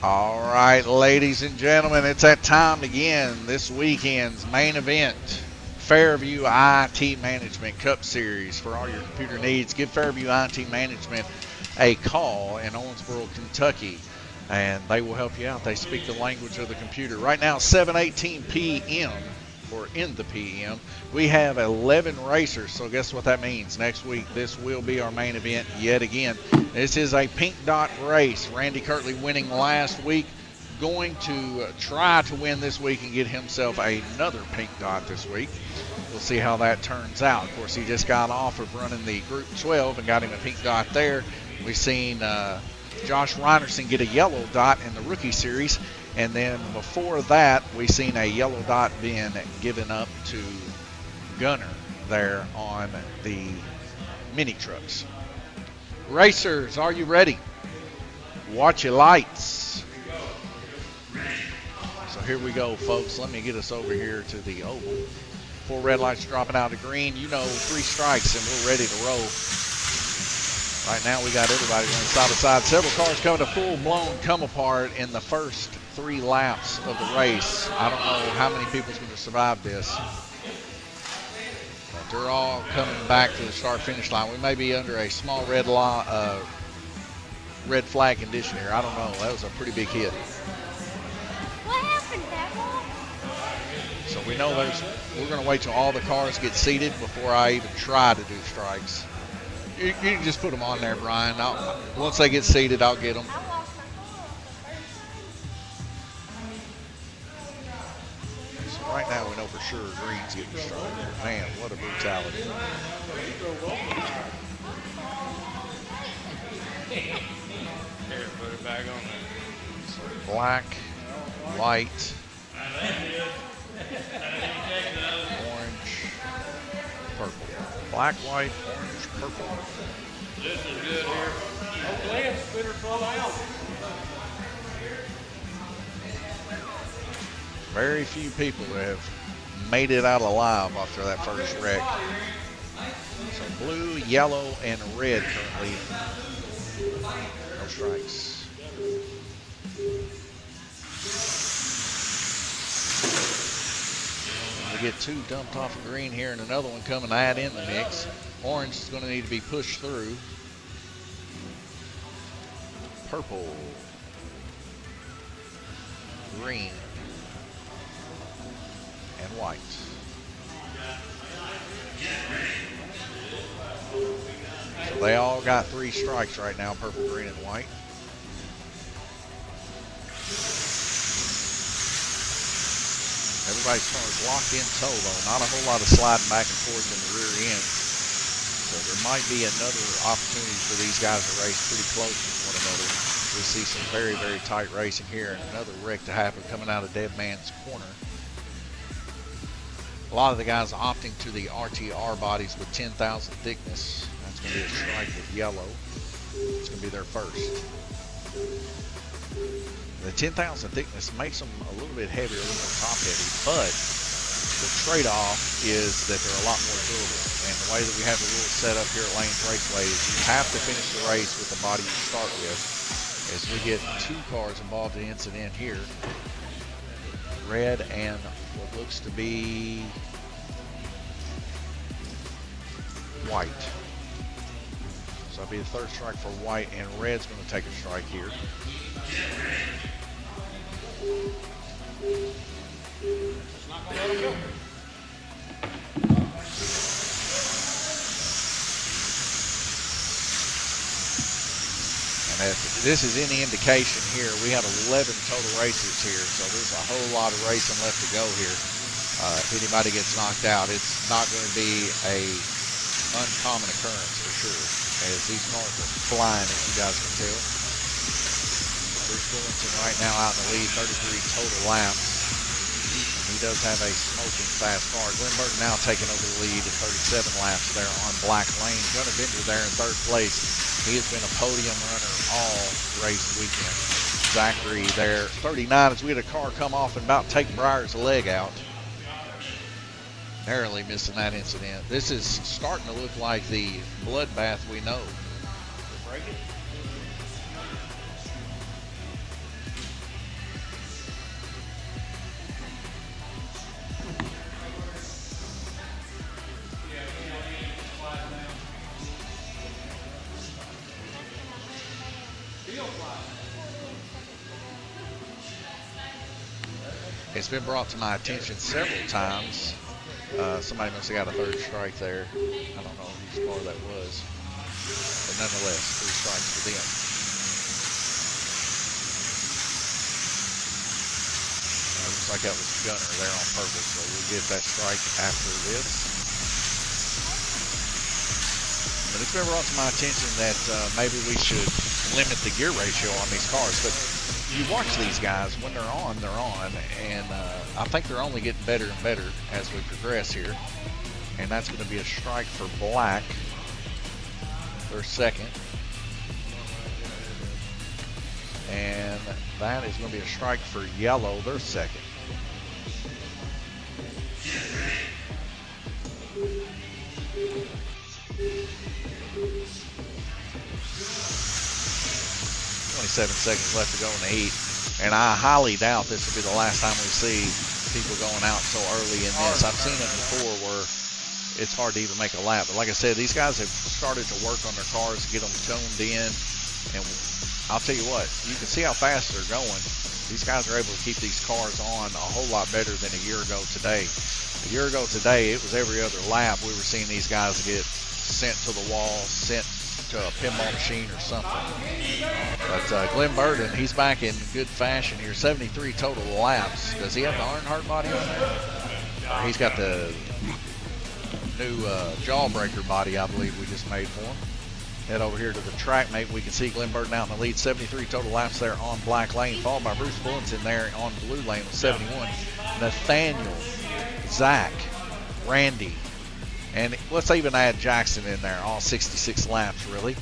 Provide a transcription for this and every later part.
All right, ladies and gentlemen, it's that time again. This weekend's main event, Fairview IT Management Cup Series. For all your computer needs, give Fairview IT Management a call in Owensboro, Kentucky, and they will help you out. They speak the language of the computer. Right now, 7:18 p.m. or in the p.m. We have 11 racers, so guess what that means? Next week, this will be our main event yet again. This is a pink dot race. Randy Kirtley winning last week, going to try to win this week and get himself another pink dot this week. We'll see how that turns out. Of course, he just got off of running the Group 12 and got him a pink dot there. We've seen Josh Reinerson get a yellow dot in the rookie series, and then before that, we've seen a yellow dot being given up to Gunner there on the mini trucks. Racers, are you ready? Watch your lights. So here we go, folks. Let me get us over here to the oval. 4 red lights dropping out of green. You know, 3 strikes and we're ready to roll. Right now we got everybody running side by side. Several cars coming to full-blown come apart in the first 3 laps of the race. I don't know how many people's going to survive this. But they're all coming back to the start-finish line. We may be under a small red flag condition here. I don't know. That was a pretty big hit. What happened, Dad? So we know we're going to wait till all the cars get seated before I even try to do strikes. You can just put them on there, Brian. Once they get seated, I'll get them. So right now we know for sure green's getting started. Man, what a brutality. Here, put it back on there. So black, white, orange, purple. Black, white, orange, purple. This is good here. Oh, Glenn's spinner fall out. Very few people have made it out alive after that first wreck. So blue, yellow, and red currently. No strikes. We get 2 dumped off of green here and another one coming to add in the mix. Orange is going to need to be pushed through. Purple. Green. And white. So they all got 3 strikes right now, purple, green, and white. Everybody's car's locked in tow, though. Not a whole lot of sliding back and forth in the rear end. So there might be another opportunity for these guys to race pretty close with one another. We see some very, very tight racing here, and another wreck to happen coming out of Dead Man's Corner. A lot of the guys opting to the RTR bodies with 10,000 thickness. That's going to be a strike with yellow. It's going to be their first. The 10,000 thickness makes them a little bit heavier, a little more top heavy, but the trade-off is that they're a lot more durable. And the way that we have the rules set up here at Lanes Raceway is you have to finish the race with the body you start with. As we get 2 cars involved in the incident here, red and what looks to be white. So that'll be the 3rd strike for white, and red's going to take a strike here. It's not going to let him go. And if this is any indication here, we have 11 total racers here, so there's a whole lot of racing left to go here. If anybody gets knocked out, it's not going to be a uncommon occurrence for sure, as these cars are flying, as you guys can tell. Bruce Willington right now out in the lead, 33 total laps. He does have a smoking fast car. Glenn Burton now taking over the lead at 37 laps there on Black Lane. Gunnar Bender there in 3rd place. He has been a podium runner all race weekend. Zachary there, 39, as we had a car come off and about take Breyer's leg out. Narrowly missing that incident. This is starting to look like the bloodbath we know. It's been brought to my attention several times. Somebody must have got a third strike there. I don't know whose car that was. But nonetheless, 3 strikes for them. Looks like that was Gunner there on purpose, so we'll get that strike after this. But it's been brought to my attention that maybe we should limit the gear ratio on these cars. But you watch these guys, when they're on, and I think they're only getting better and better as we progress here. And that's going to be a strike for Black, their second. And that is going to be a strike for Yellow, their second. Seconds left to go in the heat, and I highly doubt this will be the last time we see people going out so early in this. I've seen it before where it's hard to even make a lap, but like I said, these guys have started to work on their cars to get them toned in, and I'll tell you what, you can see how fast they're going. These guys are able to keep these cars on a whole lot better than a year ago today. A year ago today, it was every other lap we were seeing these guys get sent to the wall, sent to a pinball machine or something. But Glenn Burden, he's back in good fashion here. 73 total laps. Does he have the Earnhardt body on there? He's got the new Jawbreaker body, I believe we just made for him. Head over here to the track mate. We can see Glenn Burden out in the lead. 73 total laps there on Black Lane, followed by Bruce Bulletin there on Blue Lane with 71. Nathaniel, Zach, Randy, and let's even add Jackson in there, all 66 laps really.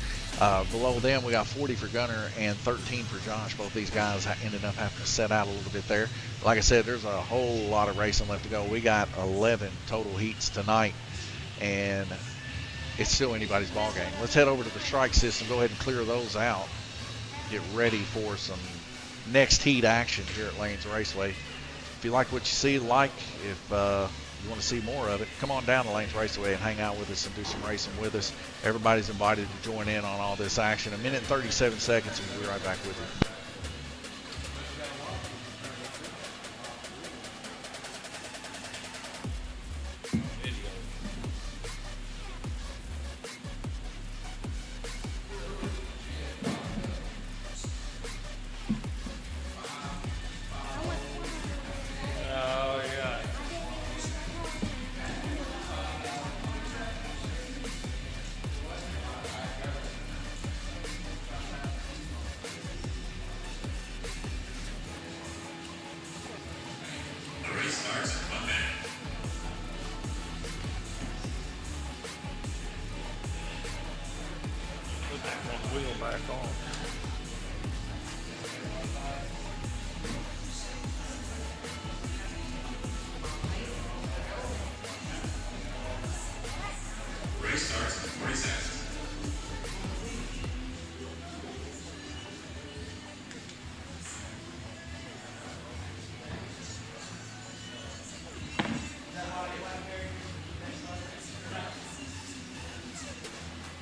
Below them, we got 40 for Gunner and 13 for Josh. Both these guys ended up having to set out a little bit there. Like I said, there's a whole lot of racing left to go. We got 11 total heats tonight, and it's still anybody's ball game. Let's head over to the strike system, go ahead and clear those out. Get ready for some next heat action here at Lanes Raceway. If you like what you see, if you want to see more of it, come on down to Lanes Raceway and hang out with us and do some racing with us. Everybody's invited to join in on all this action. 1 minute and 37 seconds, and we'll be right back with you.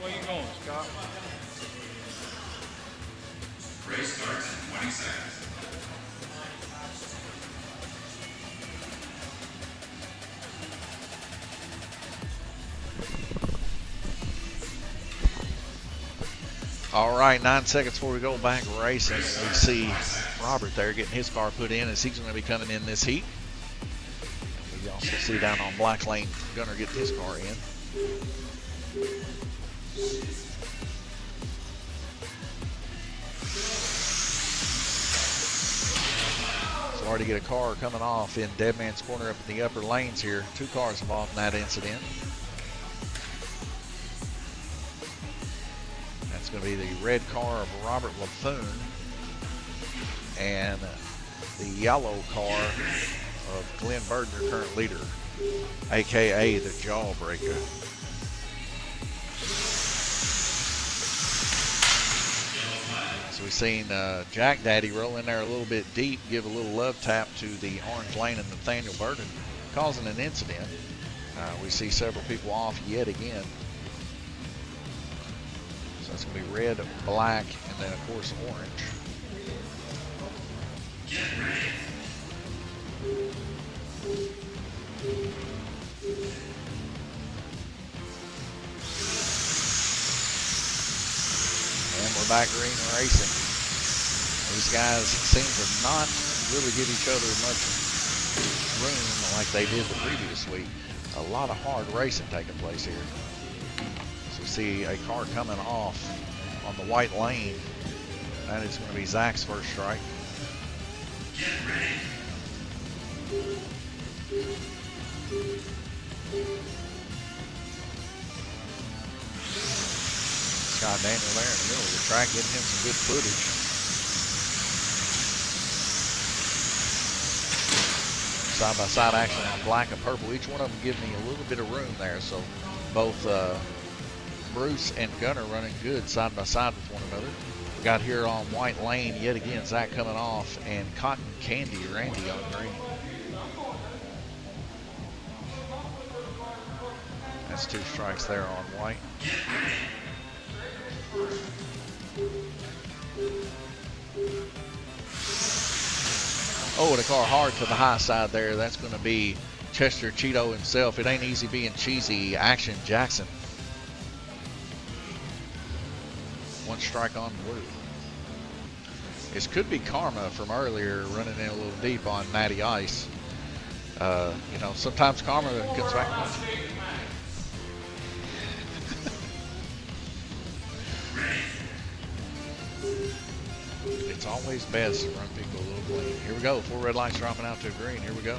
Where you going, Scott? Race starts in 20 seconds. All right, 9 seconds before we go back racing. We see Robert there getting his car put in as he's going to be coming in this heat. We also see down on Black Lane, Gunner getting his car in. So already get a car coming off in Dead Man's Corner up in the upper lanes here. 2 cars involved in that incident. That's going to be the red car of Robert LaFoon and the yellow car of Glenn Burden, their current leader, aka the Jawbreaker. So we've seen Jack Daddy roll in there a little bit deep, give a little love tap to the orange lane and Nathaniel Burden, causing an incident. We see several people off yet again. So That's going to be red, black, and then, of course, orange. And we're back green racing. These guys seem to not really give each other much room like they did the previous week. A lot of hard racing taking place here. So we see a car coming off on the white lane. That is going to be Zach's first strike. Scott Daniel there in the middle of the track, getting him some good footage. Side-by-side action on black and purple. Each one of them give me a little bit of room there. So both Bruce and Gunner running good side-by-side with one another. We got here on white lane, yet again, Zach coming off, and Cotton Candy Randy on green. That's 2 strikes there on white. Oh, the car hard to the high side there. That's going to be Chester Cheeto himself. It ain't easy being cheesy. Action Jackson. 1 strike on blue. This could be karma from earlier, running in a little deep on Natty Ice. You know, sometimes karma comes back. It's always best to run people a little clean. Here we go. 4 red lights dropping out to green. Here we go.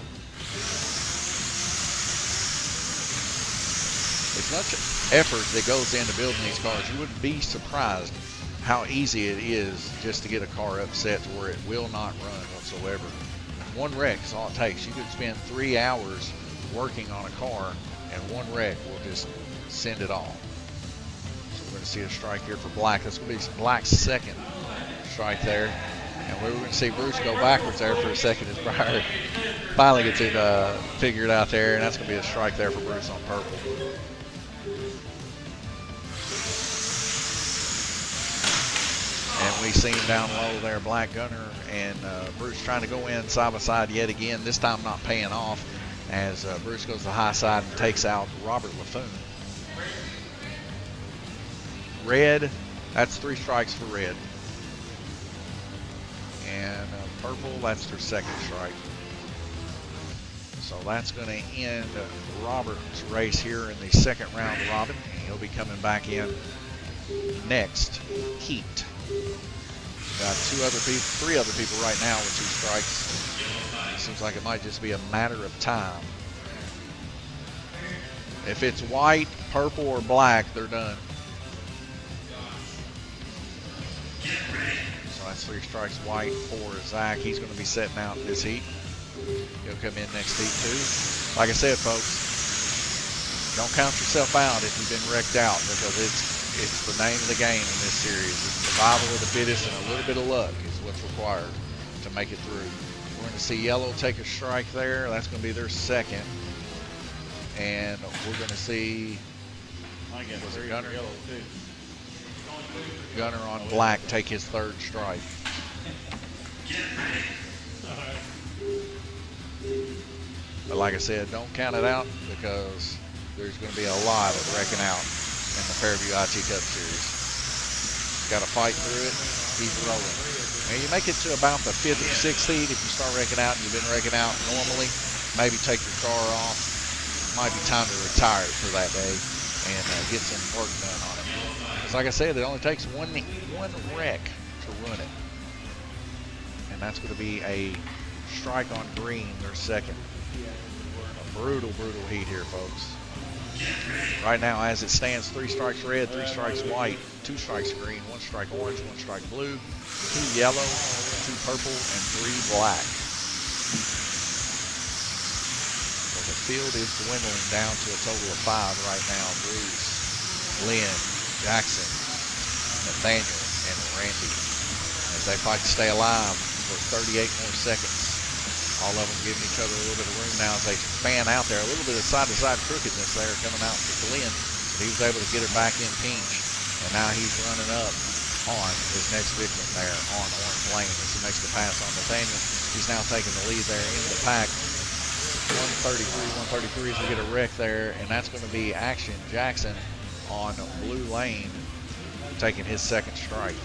There's much effort that goes into building these cars. You wouldn't be surprised how easy it is just to get a car upset to where it will not run whatsoever. 1 wreck is all it takes. You could spend 3 hours working on a car, and 1 wreck will just send it all. So we're going to see a strike here for black. That's going to be black's second strike there. And we're going to see Bruce go backwards there for a second as Briar finally gets it figured out there. And that's going to be a strike there for Bruce on purple. And we see him down low there, Black Gunner and Bruce trying to go in side by side yet again. This time not paying off as Bruce goes to the high side and takes out Robert LaFoon. Red, that's 3 strikes for red. And purple, that's their second strike. So that's going to end Robert's race here in the second round robin. He'll be coming back in next heat. Got 3 other people right now with 2 strikes. It seems like it might just be a matter of time. If it's white, purple, or black, they're done. So that's 3 strikes white for Zach. He's going to be setting out this heat. He'll come in next heat too. Like I said, folks, don't count yourself out if you've been wrecked out, because it's the name of the game in this series. It's survival of the fittest, and a little bit of luck is what's required to make it through. We're going to see yellow take a strike there. That's going to be their second. And we're going to see Gunner, Gunner on black take his 3rd strike. But like I said, don't count it out, because there's going to be a lot of wrecking out in the Fairview IT Cup Series. Got to fight through it, keep rolling. And you make it to about the 5th or 6th heat. If you start wrecking out and you've been wrecking out normally, maybe take your car off. Might be time to retire it for that day and get some work done on it. Because like I said, it only takes one wreck to ruin it. And that's going to be a strike on green, their second. A brutal, brutal heat here, folks. Right now, as it stands, 3 strikes red, 3 strikes white, 2 strikes green, 1 strike orange, 1 strike blue, 2 yellow, 2 purple, and 3 black. So the field is dwindling down to a total of 5 right now. Bruce, Lynn, Jackson, Nathaniel, and Randy, as they fight to stay alive for 38 more seconds. All of them giving each other a little bit of room now as they fan out there. A little bit of side-to-side crookedness there coming out for Glenn, but he was able to get it back in pinch And now he's running up on his next victim there on Orange Lane as he makes the pass on Nathaniel. He's now taking the lead there in the pack. 133 as we get a wreck there, and that's going to be Action Jackson on Blue Lane, taking his second strike.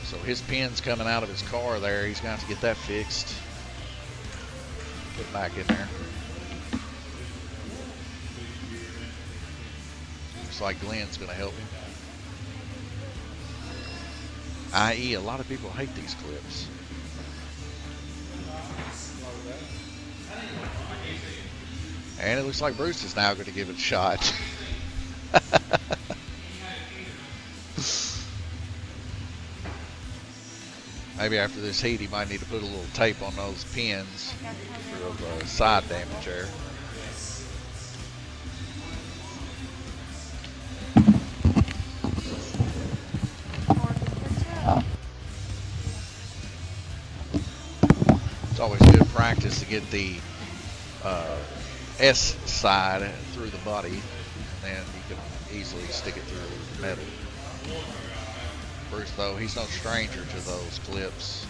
So his pin's coming out of his car there. He's going to have to get that fixed. Put it back in there. Looks like Glenn's going to help him. I.e., a lot of people hate these clips. And it looks like Bruce is now going to give it a shot. Maybe after this heat, he might need to put a little tape on those pins for side damage there. It's always good practice to get the S side through the body, and then you can easily stick it through the metal. Bruce, though, he's no stranger to those clips.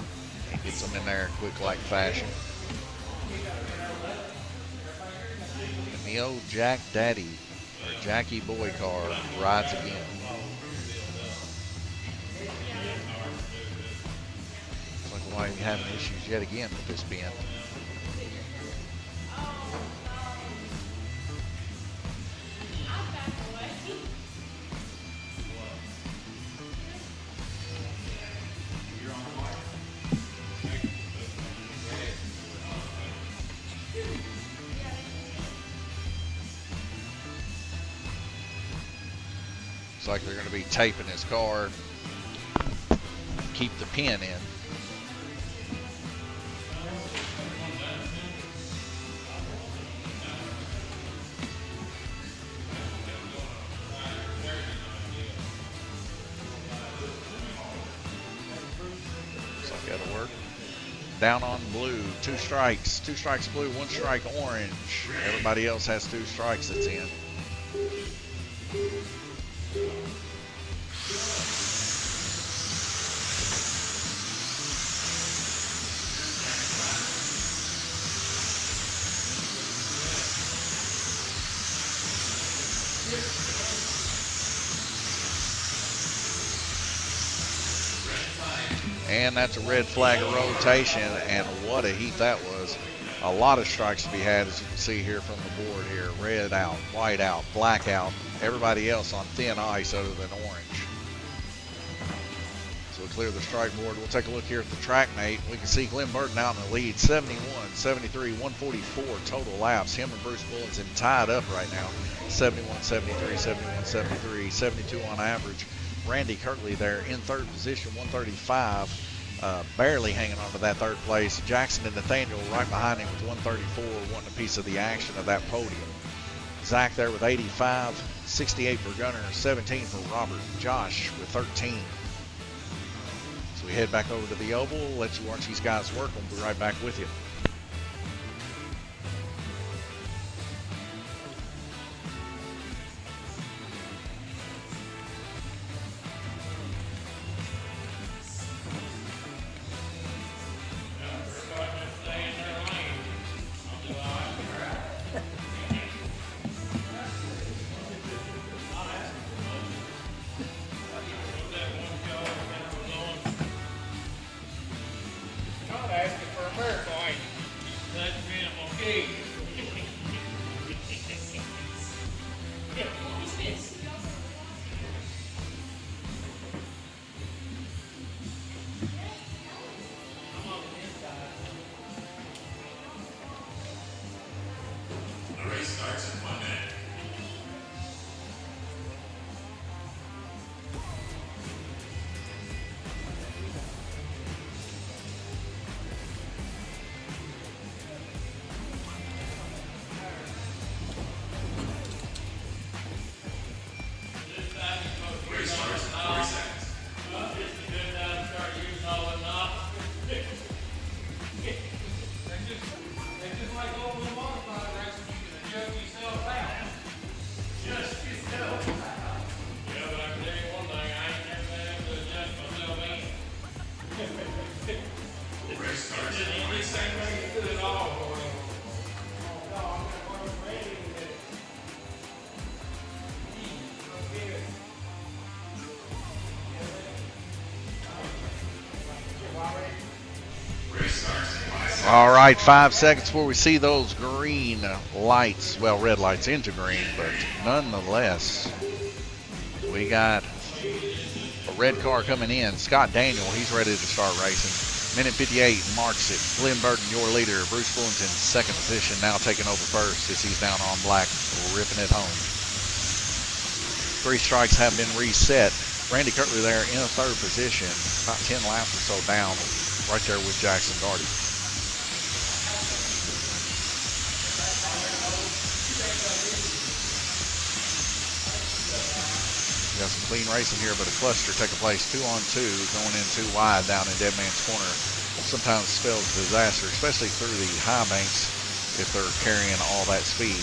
He gets them in there in quick-like fashion. And the old Jack Daddy, or Jackie Boy car, rides again. Looks like why you're having issues yet again with this pin. Looks like they're going to be taping his car, keep the pin in. Looks like that'll work. Down on blue, 2 strikes. 2 strikes blue, 1 strike orange. Everybody else has 2 strikes that's in. And that's a red flag of rotation, and what a heat that was. A lot of strikes to be had, as you can see here from the board here. Red out, white out, black out. Everybody else on thin ice other than orange. So we'll clear the strike board. We'll take a look here at the track mate. We can see Glenn Burton out in the lead. 71, 73, 144 total laps. Him and Bruce Bulletin tied up right now. 71, 73, 71, 73, 72 on average. Randy Kirtley there in third position, 135, barely hanging on to that third place. Jackson and Nathaniel right behind him with 134, wanting a piece of the action of that podium. Zach there with 85, 68 for Gunner, 17 for Robert. Josh with 13. So we head back over to the oval, let you watch these guys work. We'll be right back with you. Asking for a miracle, ain't All right, 5 seconds before we see those green lights. Well, red lights into green, but nonetheless, we got a red car coming in. Scott Daniel, he's ready to start racing. Minute 58 marks it. Glenn Burton, your leader. Bruce Fullington, second position, now taking over first as he's down on black, ripping it home. 3 strikes have been reset. Randy Kirtley there in a third position, about 10 laps or so down, right there with Jackson Gardy. Got some clean racing here, but a cluster taking place 2-on-2, going in 2 wide down in Dead Man's Corner. Sometimes spells disaster, especially through the high banks if they're carrying all that speed.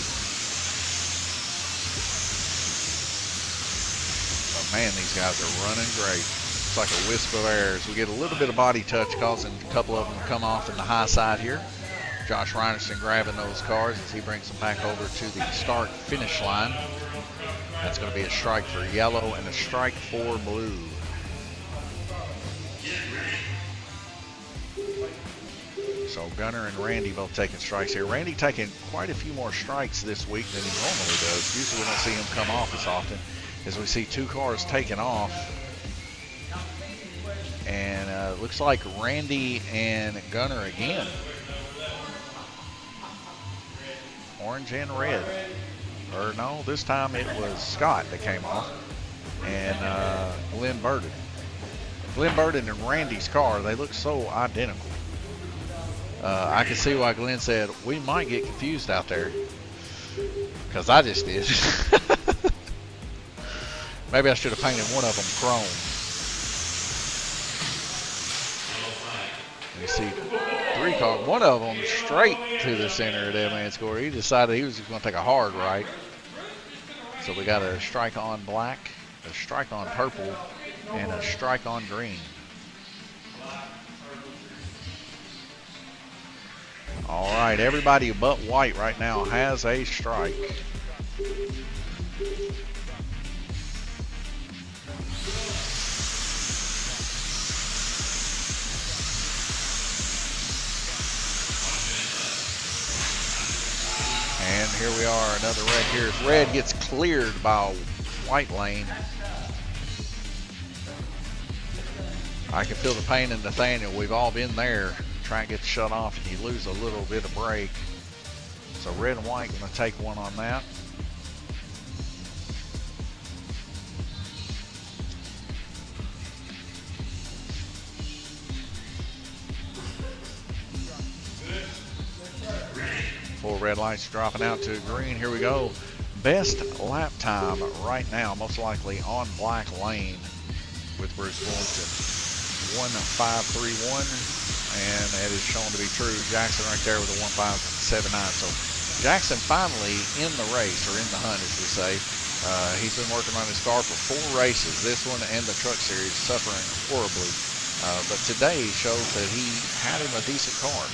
But man, these guys are running great. It's like a wisp of air as we get a little bit of body touch, causing a couple of them to come off in the high side here. Josh Reinerson grabbing those cars as he brings them back over to the start finish line. That's going to be a strike for yellow and a strike for blue. So Gunner and Randy both taking strikes here. Randy taking quite a few more strikes this week than he normally does. Usually we don't see him come off as often, as we see 2 cars taken off. And looks like Randy and Gunner again. Orange and red. Or no, this time it was Scott that came off, and Glenn Burton. Glenn Burton and Randy's car, they look so identical. I can see why Glenn said, we might get confused out there, because I just did. Maybe I should have painted one of them chrome. You see 3 cars, one of them straight to the center of Dead Man's Corner. He decided he was just going to take a hard right. So we got a strike on black, a strike on purple, and a strike on green. All right, everybody but white right now has a strike. And here we are, another red here. As red gets cleared by white lane. I can feel the pain in Nathaniel. We've all been there. Try and get shut off and you lose a little bit of brake. So red and white going to take one on that. Four red lights dropping out to green. Here we go. Best lap time right now, most likely on black lane with Bruce Fullington. 1:5.31, and that is shown to be true. Jackson right there with a 1:5.79. So Jackson finally in the race, or in the hunt as we say. He's been working on his car for 4 races, this one and the Truck Series, suffering horribly. But today shows that he had him a decent car.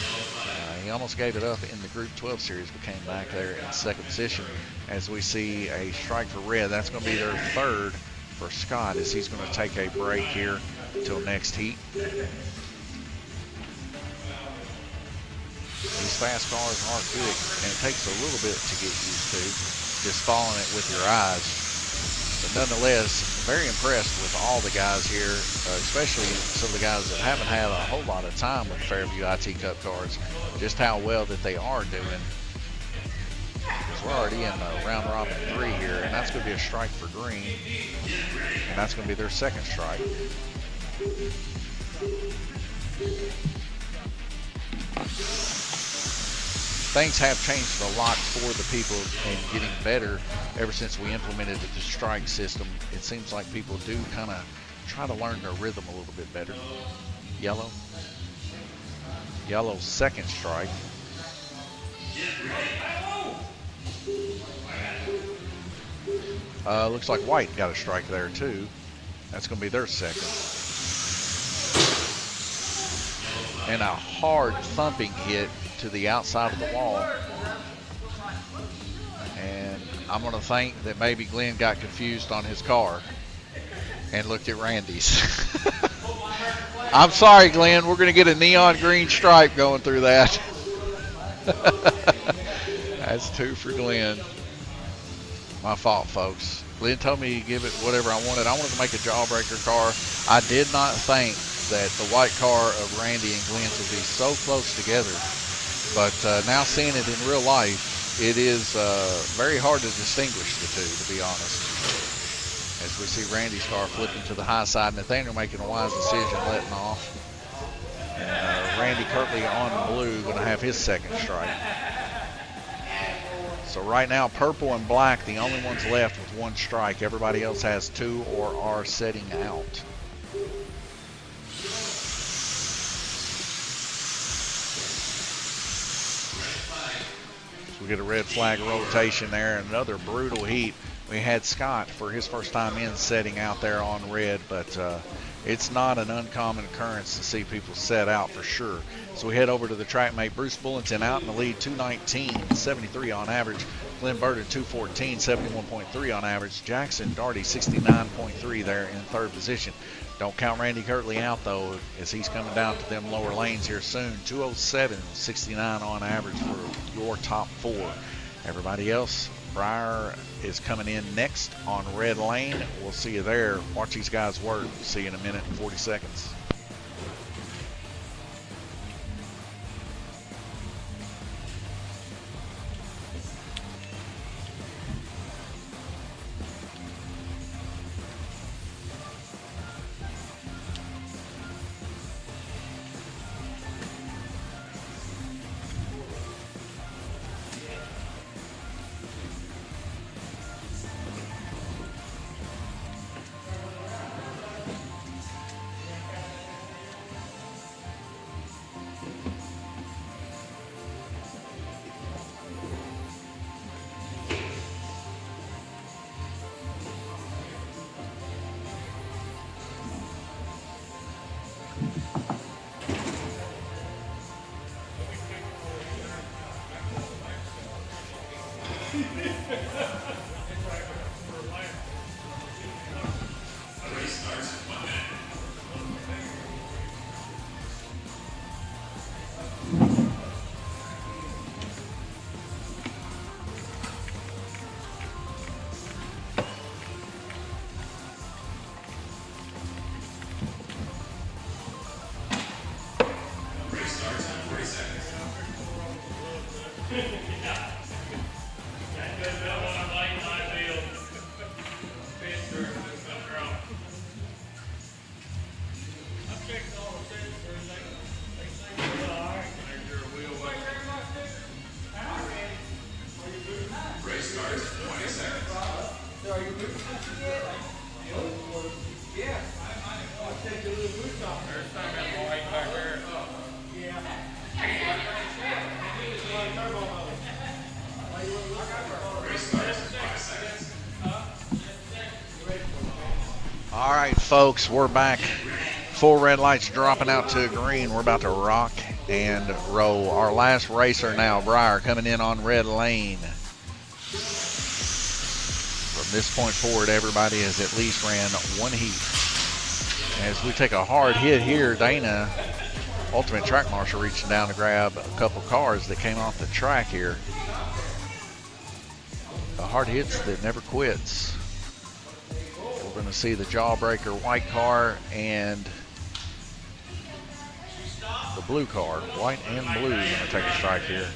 He almost gave it up in the Group 12 Series, but came back there in second position. As we see a strike for red, that's going to be their third for Scott, as he's going to take a break here until next heat. These fast cars are quick, and it takes a little bit to get used to, just following it with your eyes. But nonetheless, very impressed with all the guys here, especially some of the guys that haven't had a whole lot of time with Fairview IT Cup cars, just how well that they are doing. Because we're already in round robin 3 here, and that's going to be a strike for green, and that's going to be their second strike. Things have changed a lot for the people and getting better ever since we implemented the strike system. It seems like people do kind of try to learn their rhythm a little bit better. Yellow. Yellow's second strike. Looks like white got a strike there too. That's going to be their second. And a hard thumping hit to the outside of the wall. And I'm going to think that maybe Glenn got confused on his car and looked at Randy's. I'm sorry, Glenn. We're going to get a neon green stripe going through that. That's 2 for Glenn. My fault, folks. Glenn told me to give it whatever I wanted. I wanted to make a jawbreaker car. I did not think that the white car of Randy and Glenn's would be so close together. But now seeing it in real life, it is very hard to distinguish the two, to be honest. As we see Randy's car flipping to the high side, Nathaniel making a wise decision, letting off. And Randy Kirtley on blue, going to have his second strike. So right now, purple and black, the only ones left with 1 strike. Everybody else has 2 or are setting out. So we get a red flag rotation there. Another brutal heat. We had Scott for his first time in setting out there on red, but it's not an uncommon occurrence to see people set out for sure. So we head over to the track mate. Bruce Bullington out in the lead, 219.73 on average. Glenn Burden, 214, 71.3 on average. Jackson Darty, 69.3 there in 3rd position. Don't count Randy Kirtley out, though, as he's coming down to them lower lanes here soon. 207, 69 on average for your top 4. Everybody else, Breyer is coming in next on red lane. We'll see you there. Watch these guys work. See you in a minute and 40 seconds. All right, folks, we're back. Full red lights dropping out to green. We're about to rock and roll. Our last racer now, Breyer, coming in on red lane. From this point forward, everybody has at least ran 1 heat. As we take a hard hit here, Dana, Ultimate Track Marshal, reaching down to grab a couple cars that came off the track here. The hard hits that never quits. We're going to see the Jawbreaker white car and the blue car. White and blue going to take a strike here.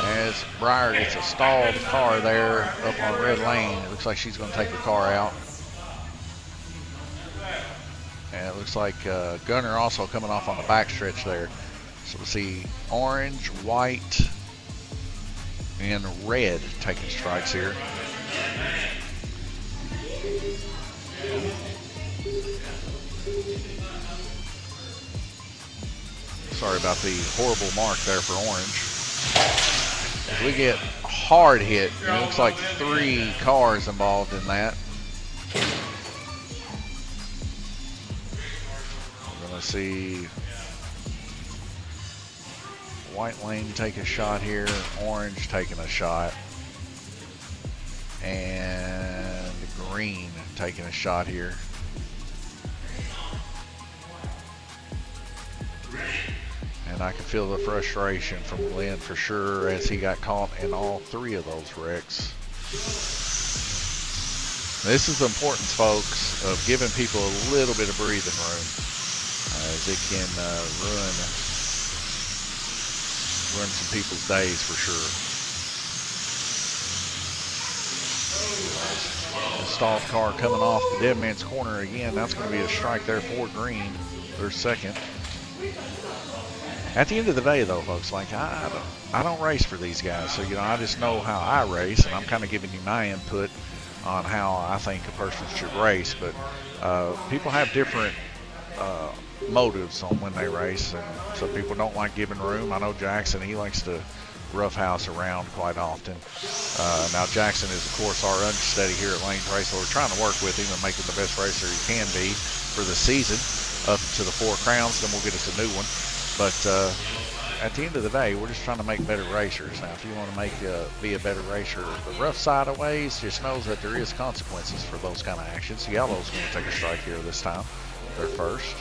As Breyer gets a stalled car there up on red lane, it looks like she's going to take the car out. And it looks like Gunner also coming off on the backstretch there. So we'll see orange, white, and red taking strikes here. Sorry about the horrible mark there for orange. As we get hard hit, it looks like 3 cars involved in that. We're going to see White lane take a shot here. Orange taking a shot. And green taking a shot here. And I can feel the frustration from Glenn for sure as he got caught in all 3 of those wrecks. This is the importance, folks, of giving people a little bit of breathing room, as it can ruin some people's days for sure. The stalled car coming off the dead man's corner again. That's going to be a strike there for green. Their second. At the end of the day, though, folks, like I don't race for these guys, so I just know how I race, and I'm kind of giving you my input on how I think a person should race. But people have different motives on when they race, and so people don't like giving room. I know Jackson, he likes to roughhouse around quite often. Now Jackson is, of course, our understudy here at Lanes Raceway. We're trying to work with him and make him the best racer he can be for the season, up to the 4 crowns. Then we'll get us a new one. But at the end of the day, we're just trying to make better racers. Now, if you want to be a better racer the rough side of ways, just knows that there is consequences for those kind of actions. Yellow's going to take a strike here this time. Their first.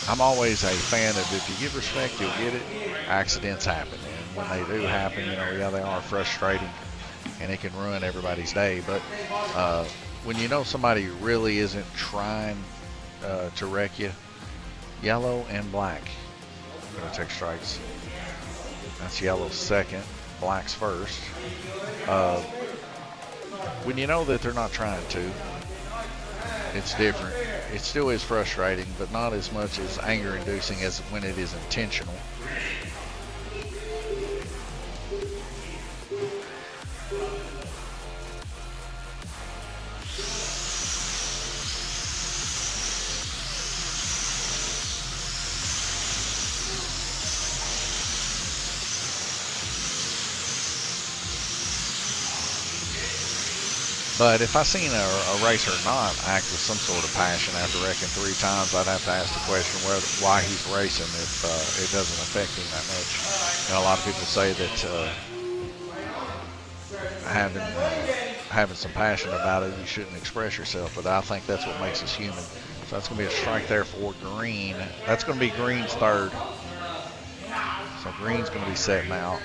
I'm always a fan of, if you give respect, you'll get it. Accidents happen, and when they do happen, yeah, they are frustrating, and it can ruin everybody's day. But when you know somebody really isn't trying to wreck you, yellow and black are going to take strikes. That's yellow's second, black's first. When you know that they're not trying to, it's different. It still is frustrating, but not as much as anger-inducing as when it is intentional. But if I seen a racer not act with some sort of passion after wrecking 3 times, I'd have to ask the question why he's racing if it doesn't affect him that much. A lot of people say that having some passion about it, you shouldn't express yourself, but I think that's what makes us human. So that's going to be a strike there for green. That's going to be green's third. So green's going to be setting out.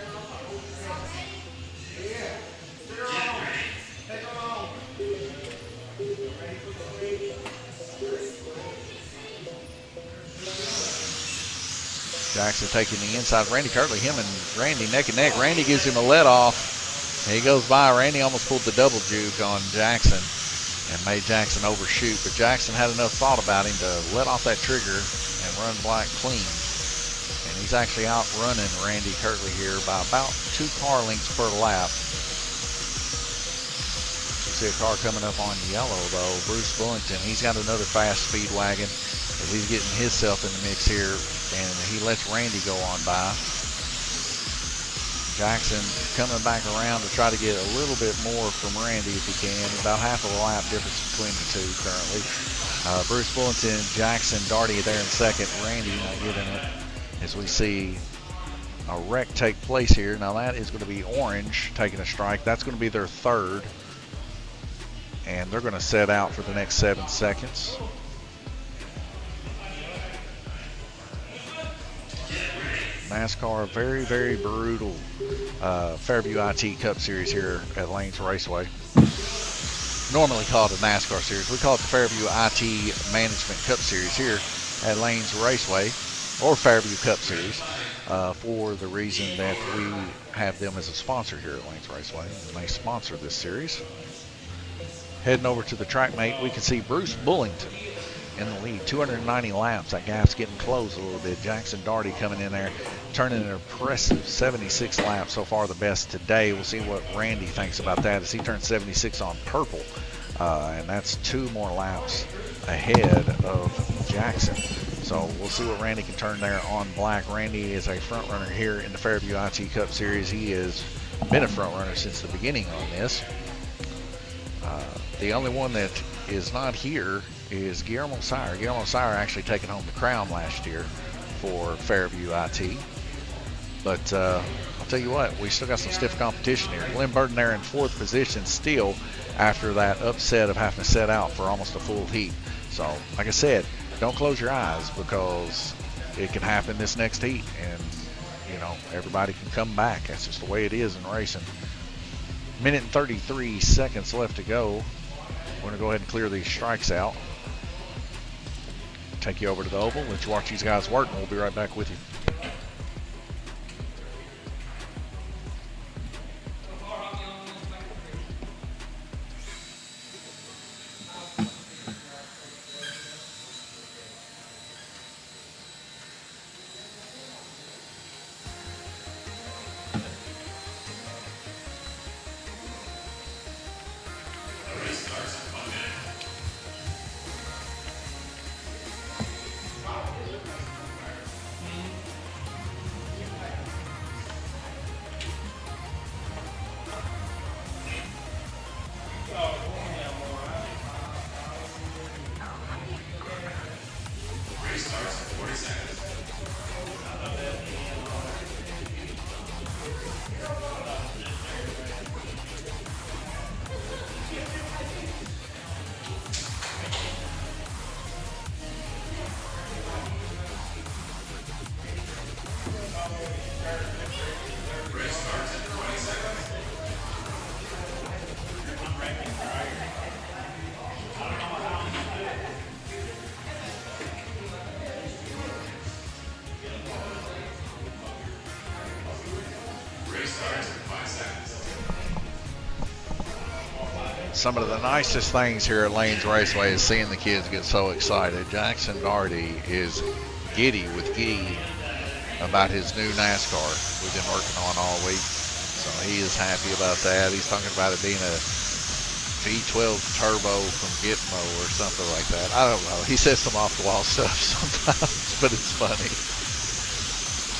Jackson taking the inside. Randy Kirtley, him and Randy neck and neck. Randy gives him a let off. He goes by. Randy almost pulled the double juke on Jackson and made Jackson overshoot. But Jackson had enough thought about him to let off that trigger and run black clean. And he's actually outrunning Randy Kirtley here by about 2 car lengths per lap. You see a car coming up on yellow, though. Bruce Bullington, he's got another fast speed wagon. He's getting himself in the mix here, and he lets Randy go on by. Jackson coming back around to try to get a little bit more from Randy if he can. About half of a lap difference between the two currently. Bruce Bullington, Jackson, Darty there in second. Randy not getting it as we see a wreck take place here. Now that is going to be orange taking a strike. That's going to be their third. And they're going to set out for the next 7 seconds. NASCAR, very, very brutal Fairview IT Cup Series here at Lanes Raceway. Normally called a NASCAR Series. We call it the Fairview IT Management Cup Series here at Lanes Raceway, or Fairview Cup Series, for the reason that we have them as a sponsor here at Lanes Raceway, and they sponsor this series. Heading over to the track mate, we can see Bruce Bullington in the lead, 290 laps. That gap's getting close a little bit. Jackson Darty coming in there, turning an impressive 76 laps so far, the best today. We'll see what Randy thinks about that as he turns 76 on purple, and that's 2 more laps ahead of Jackson. So we'll see what Randy can turn there on black. Randy is a front runner here in the Fairview IT Cup Series. He has been a front runner since the beginning on this. The only one that is not here is Guillermo Sire. Guillermo Sire actually taking home the crown last year for Fairview IT. But I'll tell you what, we still got some stiff competition here. Glenn Burton there in 4th position still after that upset of having to set out for almost a full heat. So, like I said, don't close your eyes because it can happen this next heat, and you know, everybody can come back. That's just the way it is in racing. Minute and 33 seconds left to go. We're going to go ahead and clear these strikes out. Take you over to the oval, let you watch these guys work, and we'll be right back with you. Some of the nicest things here at Lanes Raceway is seeing the kids get so excited. Jackson Gardy is giddy with giddy about his new NASCAR we've been working on all week. So he is happy about that. He's talking about it being a V12 turbo from Gitmo or something like that. I don't know. He says some off-the-wall stuff sometimes, but it's funny.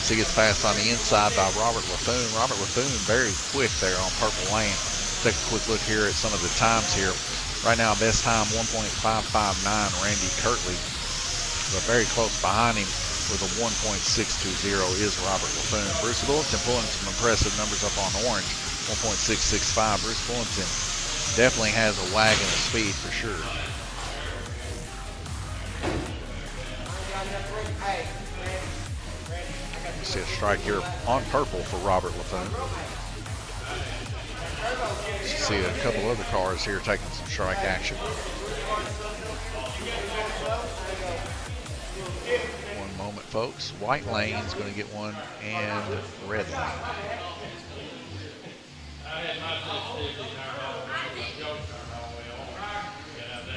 So he gets passed on the inside by Robert Laffoon. Robert Laffoon very quick there on Purple Lane. Take a quick look here at some of the times here. Right now, best time 1.559, Randy Kirtley. But very close behind him with a 1.620 is Robert Laffoon. Bruce Bullington pulling some impressive numbers up on orange, 1.665. Bruce Bullington definitely has a wagon of speed for sure. You see a strike here on purple for Robert Laffoon. See a couple other cars here taking some strike action. One moment, folks. White lane's going to get one, and red lane.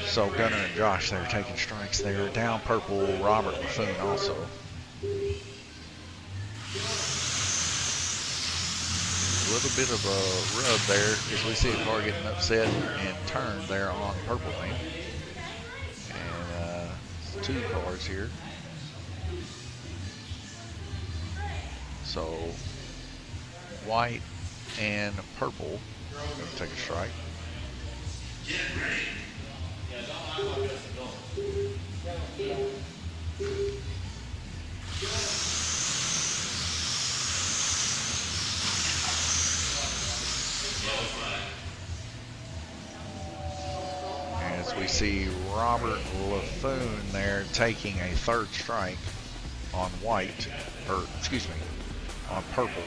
So Gunner and Josh, they're taking strikes there. Down purple, Robert Laffoon also. A little bit of a rub there as we see a car getting upset and turned there on purple lane. And two cars here. So white and purple going to take a strike. As we see Robert Laffoon there taking a third strike on white, or excuse me, on purple.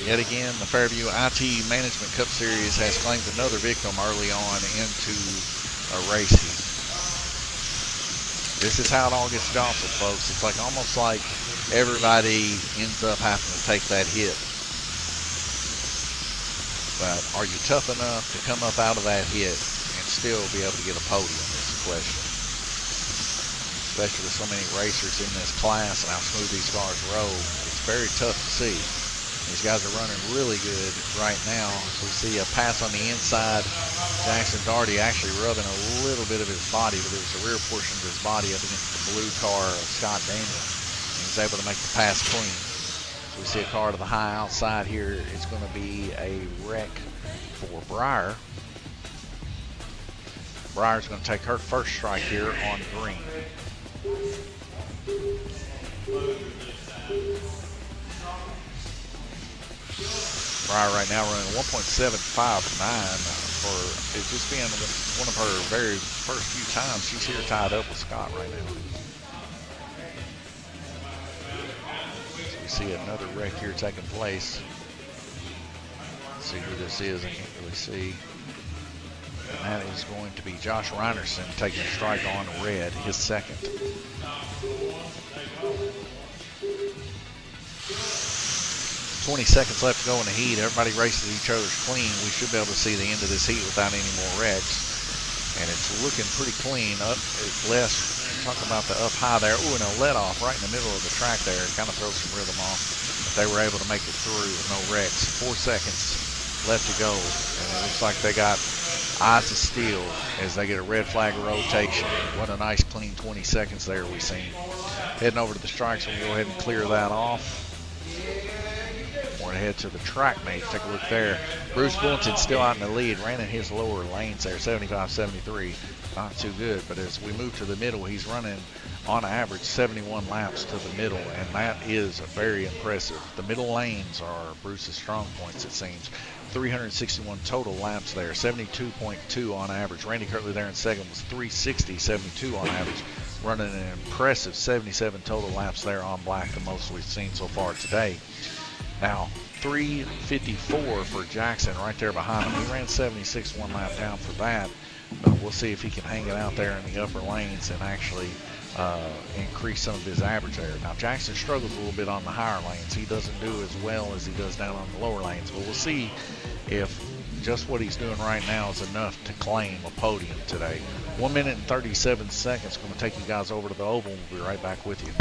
Yet again, the Fairview IT Management Cup Series has claimed another victim early on into a race heat. This is how it all gets jostled, folks. It's like almost like everybody ends up having to take that hit. But are you tough enough to come up out of that hit and still be able to get a podium is the question. Especially with so many racers in this class and how smooth these cars roll. It's very tough to see. These guys are running really good right now. We see a pass on the inside. Jackson Daugherty actually rubbing a little bit of his body, but it was the rear portion of his body up against the blue car of Scott Daniel. And he's able to make the pass clean. So we see a car to the high outside here. It's going to be a wreck for Breyer. Breyer's going to take her first strike here on green. Breyer right now running 1.759 for it just being one of her very first few times she's here tied up with Scott right now. So we see another wreck here taking place. Let's see who this is. I can't really see. And that is going to be Josh Reinerson taking a strike on red, his second. 20 seconds left to go in the heat. Everybody races each other's clean. We should be able to see the end of this heat without any more wrecks. And it's looking pretty clean. Up less, talk about the up high there. Ooh, and a let off right in the middle of the track there. Kind of throws some rhythm off. But they were able to make it through with no wrecks. 4 seconds left to go. And it looks like they got eyes of steel as they get a red flag rotation. What a nice clean 20 seconds there we've seen. Heading over to the strikes, we'll go ahead and clear that off. We're going to head to the track mate. Take a look there. Bruce Bullington still out in the lead. Ran in his lower lanes there, 75-73. Not too good, but as we move to the middle, he's running on average 71 laps to the middle, and that is very impressive. The middle lanes are Bruce's strong points, it seems. 361 total laps there, 72.2 on average. Randy Kirtley there in second was 360.72 on average, running an impressive 77 total laps there on black, the most we've seen so far today. Now, 354 for Jackson right there behind him. He ran 76 one lap down for that, but we'll see if he can hang it out there in the upper lanes and actually increase some of his average there. Now, Jackson struggles a little bit on the higher lanes. He doesn't do as well as he does down on the lower lanes, but we'll see if just what he's doing right now is enough to claim a podium today. 1 minute and 37 seconds. Going to take you guys over to the oval. We'll be right back with you.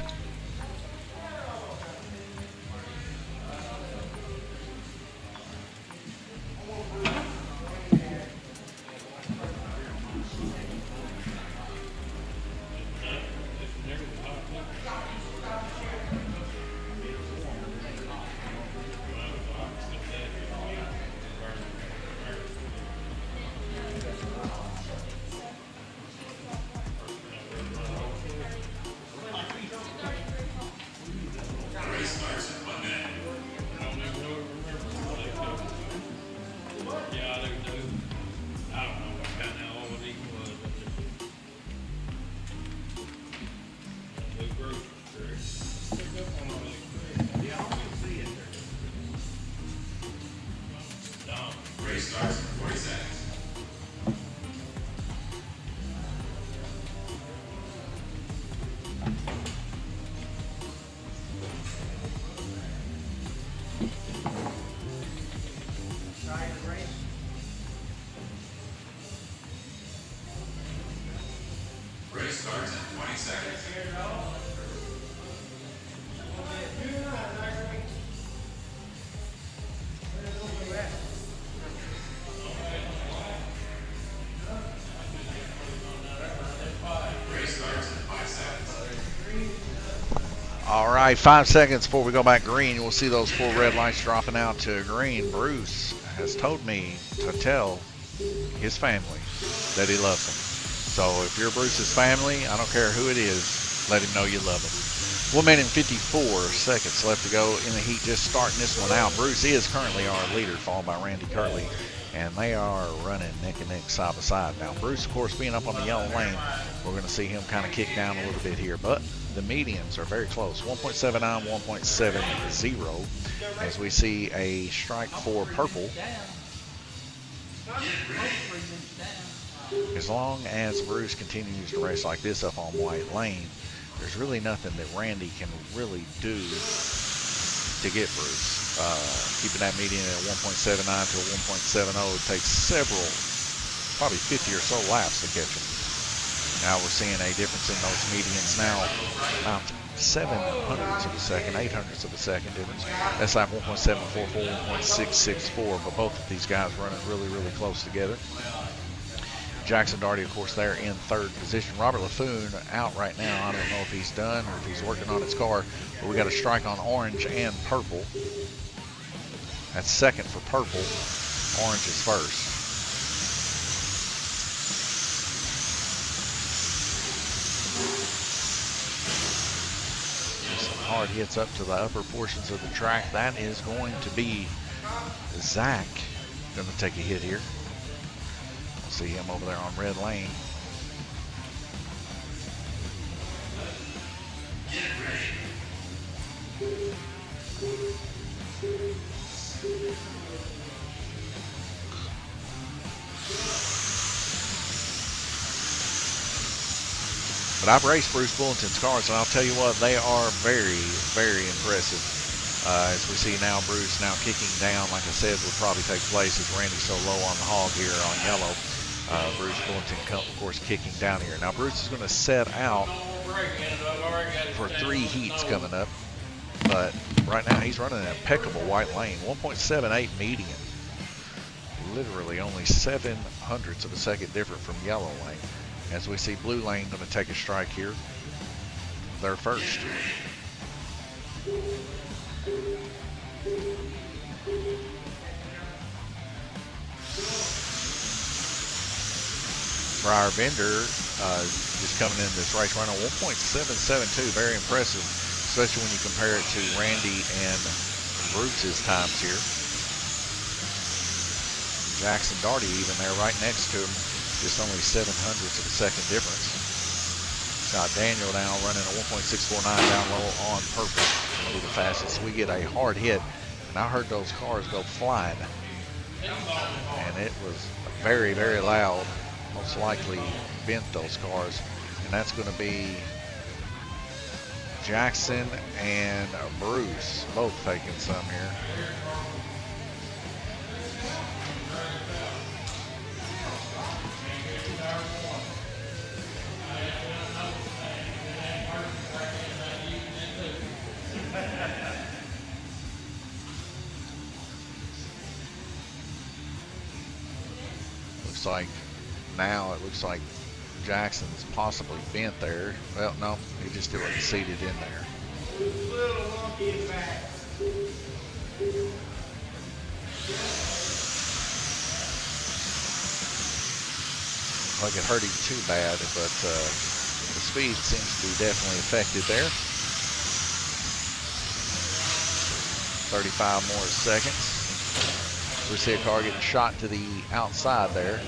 Race starts in 20 seconds. All right, 5 seconds before we go back green. We'll see those 4 red lights dropping out to green. Bruce has told me to tell his family that he loves them. So if you're Bruce's family, I don't care who it is, let him know you love him. 1 minute and 54 seconds left to go in the heat, just starting this one out. Bruce is currently our leader, followed by Randy Kirtley, and they are running neck and neck, side by side. Now, Bruce, of course, being up on the yellow lane, we're going to see him kind of kick down a little bit here, but the medians are very close, 1.79, 1.70, as we see a strike for purple. As long as Bruce continues to race like this up on white lane, there's really nothing that Randy can really do to get Bruce. Keeping that median at 1.79 to 1.70 takes several, probably 50 or so laps to catch him. Now we're seeing a difference in those medians now, about 700ths of a second, 800ths of a second difference. That's like 1.744, 1.664, but both of these guys running really, really close together. Jackson Daugherty, of course, there in third position. Robert LaFoon out right now. I don't know if he's done or if he's working on his car, but we got a strike on orange and purple. That's second for purple. Orange is first. Some hard hits up to the upper portions of the track. That is going to be Zach. Going to take a hit here. See him over there on red lane. But I've raced Bruce Bulletin's cars, and I'll tell you what, they are very, very impressive. As we see now, Bruce now kicking down, like I said, will probably take place as Randy's so low on the hog here on yellow. Bruce Bulletin, of course, kicking down here. Now, Bruce is going to set out for 3 heats coming up. But right now, he's running an impeccable white lane. 1.78 median. Literally only 700ths of a second different from yellow lane. As we see blue lane going to take a strike here. They're first. Briar Bender just coming in this race running 1.772, very impressive, especially when you compare it to Randy and Bruce's times here. Jackson Daugherty even there right next to him, just only 700ths of a second difference. Got Daniel now running a 1.649 down low on purple. That'll be the fastest. We get a hard hit, and I heard those cars go flying, and it was very, very loud. Most likely bent those cars, and that's going to be Jackson and Bruce both taking some here. Looks like now it looks like Jackson's possibly bent there. Well, no, he just wasn't seated in there. Like it hurt him too bad, but the speed seems to be definitely affected there. 35 more seconds. We see a car getting shot to the outside there.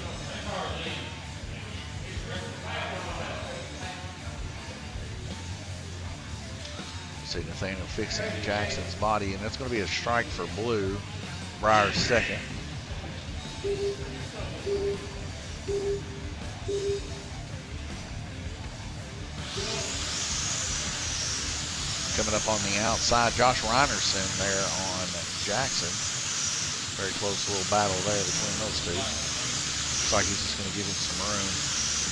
See Nathaniel fixing Jackson's body, and that's going to be a strike for blue. Briar's second. Coming up on the outside, Josh Reinerson there on Jackson. Very close little battle there between those two. Looks like he's just going to give him some room.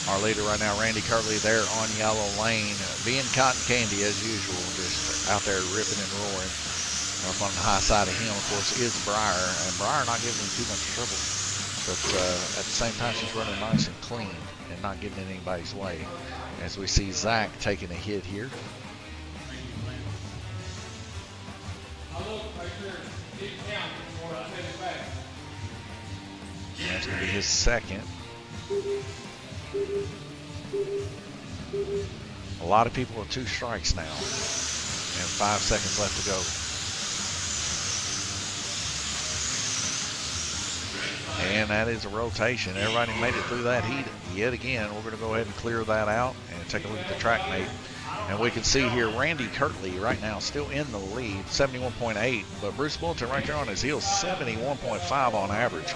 Our leader right now, Randy Kirtley, there on yellow lane, being cotton candy as usual, just out there ripping and roaring. Up on the high side of him, of course, is Briar, and Briar not giving him too much trouble. But at the same time, she's running nice and clean and not getting in anybody's way. As we see Zach taking a hit here. And that's going to be his second. A lot of people are 2 strikes now, and 5 seconds left to go. And that is a rotation. Everybody made it through that heat yet again. We're going to go ahead and clear that out and take a look at the track mate. And we can see here Randy Kirtley right now still in the lead, 71.8, but Bruce Bulletin right there on his heels, 71.5 on average.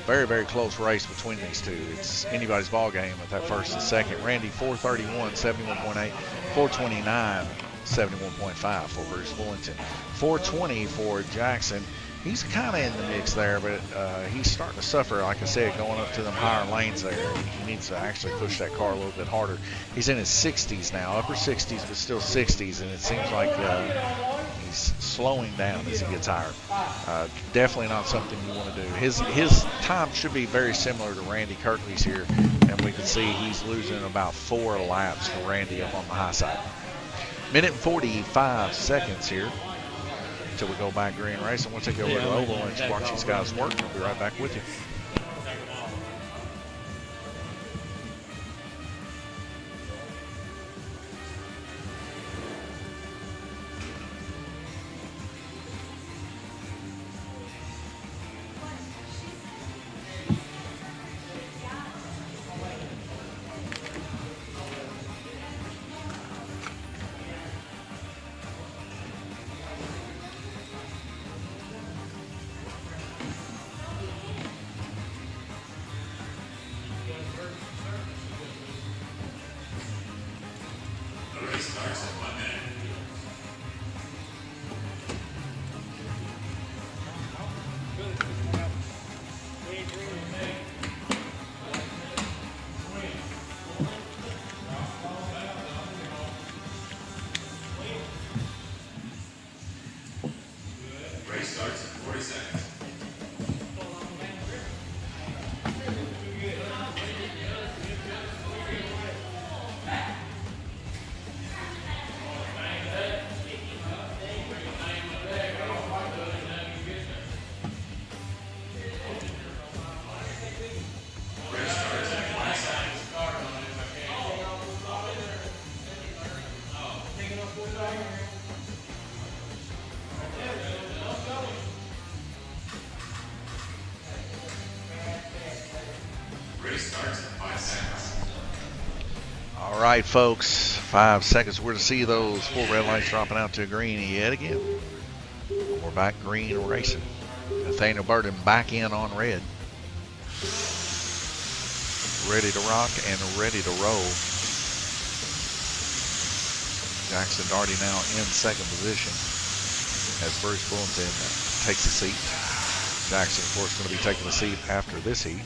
Very, very close race between these two. It's anybody's ball game at that first and second. Randy 431, 71.8, 429, 71.5 for Bruce Bulletin, 420 for Jackson, He's kind of in the mix there, but he's starting to suffer, like I said, going up to them higher lanes there. He needs to actually push that car a little bit harder. He's in his 60s now, upper 60s, but still 60s, and it seems like he's slowing down as he gets higher. Definitely not something you want to do. His time should be very similar to Randy Kirkley's here, and we can see he's losing about 4 laps to Randy up on the high side. Minute and 45 seconds here until we go back green racing. We'll take you over to Oval and watch these guys work. We'll be right back with you. All right, folks, 5 seconds. We're to see those 4 red lights dropping out to green yet again. We're back green racing. Nathaniel Burton back in on red. Ready to rock and ready to roll. Jackson Daugherty now in second position as Bruce Bullington takes a seat. Jackson, of course, going to be taking a seat after this heat.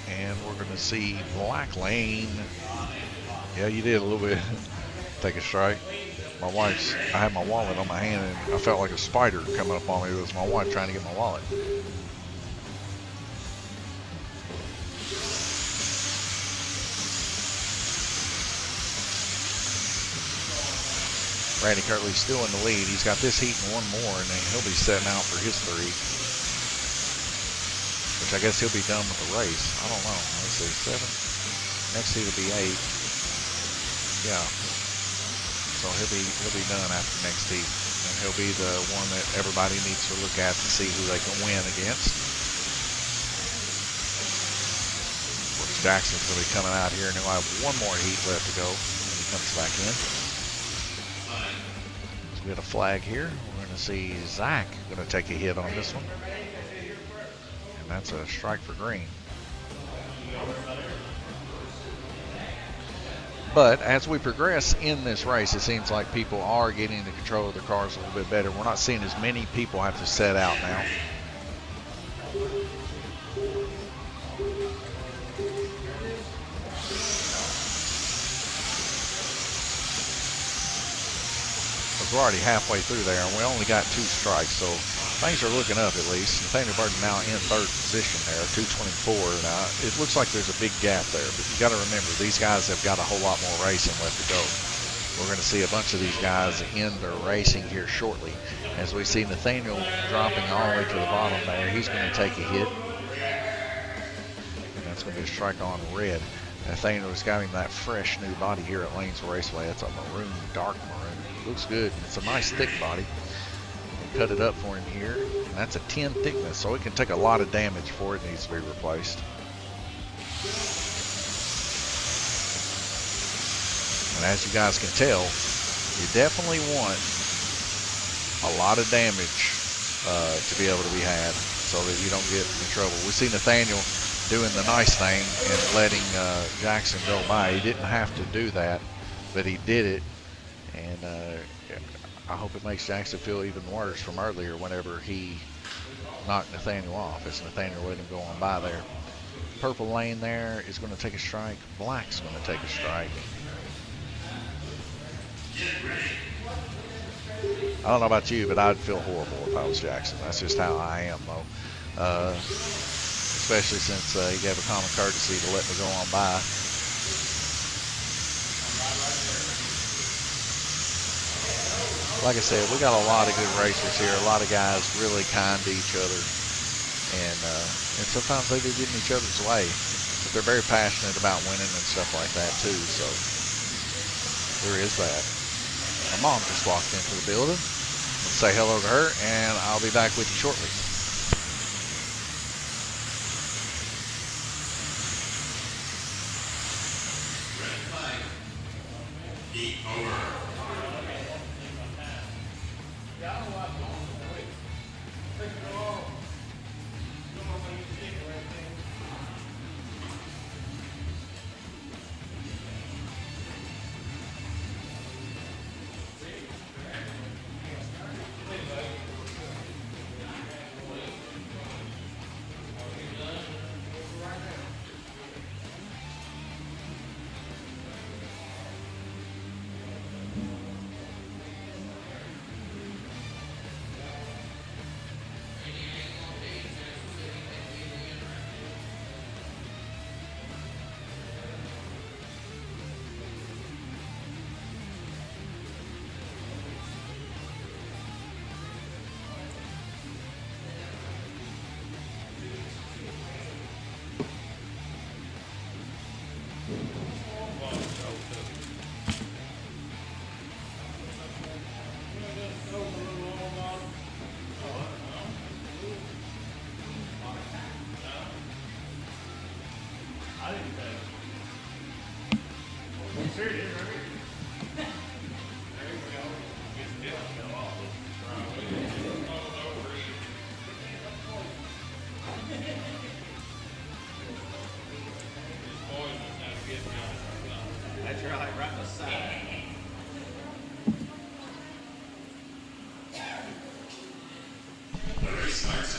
And we're going to see Black Lane. Yeah, you did a little bit. Take a strike. I had my wallet on my hand and I felt like a spider coming up on me. It was my wife trying to get my wallet. Randy Kirtley's still in the lead. He's got this heat and one more, and then he'll be setting out for his 3. Which I guess he'll be done with the race. I don't know. Let's see, 7. Next heat will be 8. Yeah. So he'll be done after next heat. And he'll be the one that everybody needs to look at to see who they can win against. Of course, Jackson's going to be coming out here, and he'll have one more heat left to go when he comes back in. We got a flag here. We're going to see Zach going to take a hit on this one. And that's a strike for green. But as we progress in this race, it seems like people are getting into control of the cars a little bit better. We're not seeing as many people have to set out now. We're already halfway through there, and we only got 2 strikes, so things are looking up at least. Nathaniel Burton now in 3rd position there, 224. Now, it looks like there's a big gap there, but you got to remember, these guys have got a whole lot more racing left to go. We're going to see a bunch of these guys end their racing here shortly. As we see Nathaniel dropping all the way to the bottom there, he's going to take a hit. And that's going to be a strike on red. Nathaniel's got him that fresh new body here at Lanes Raceway. That's a maroon, dark maroon. Looks good. It's a nice thick body. We'll cut it up for him here. And that's a 10 thickness, so it can take a lot of damage before it needs to be replaced. And as you guys can tell, you definitely want a lot of damage to be able to be had so that you don't get in trouble. We see Nathaniel doing the nice thing and letting Jackson go by. He didn't have to do that, but he did it, and I hope it makes Jackson feel even worse from earlier whenever he knocked Nathaniel off, as Nathaniel let him go on by there. Purple lane there is going to take a strike. Black's going to take a strike. I don't know about you, but I'd feel horrible if I was Jackson. That's just how I am, though. Especially since he gave a common courtesy to let me go on by. Like I said, we got a lot of good racers here. A lot of guys really kind to each other. And sometimes they do get in each other's way. But they're very passionate about winning and stuff like that, too. So there is that. My mom just walked into the building. Let's say hello to her, and I'll be back with you shortly. Red flag. Heat over.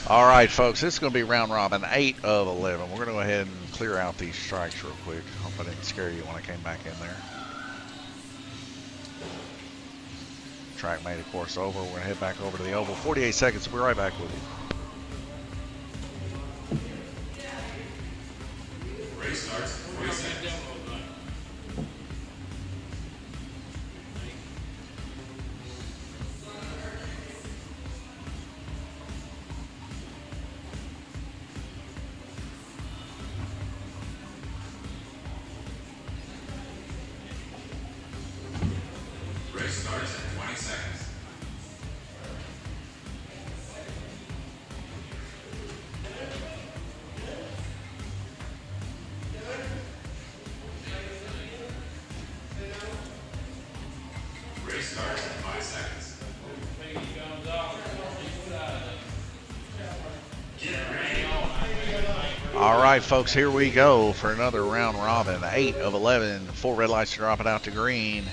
All right, folks, this is going to be round robin 8 of 11. We're going to go ahead and clear out these strikes real quick. Hope I didn't scare you when I came back in there. Track made a course over. We're going to head back over to the oval. 48 seconds. We'll be right back with you. Race starts in 40 seconds. Race starts in 20 seconds. Race starts in 5 seconds. All right, folks, here we go for another round robin. 8 of 11. 4 red lights to drop it out to green.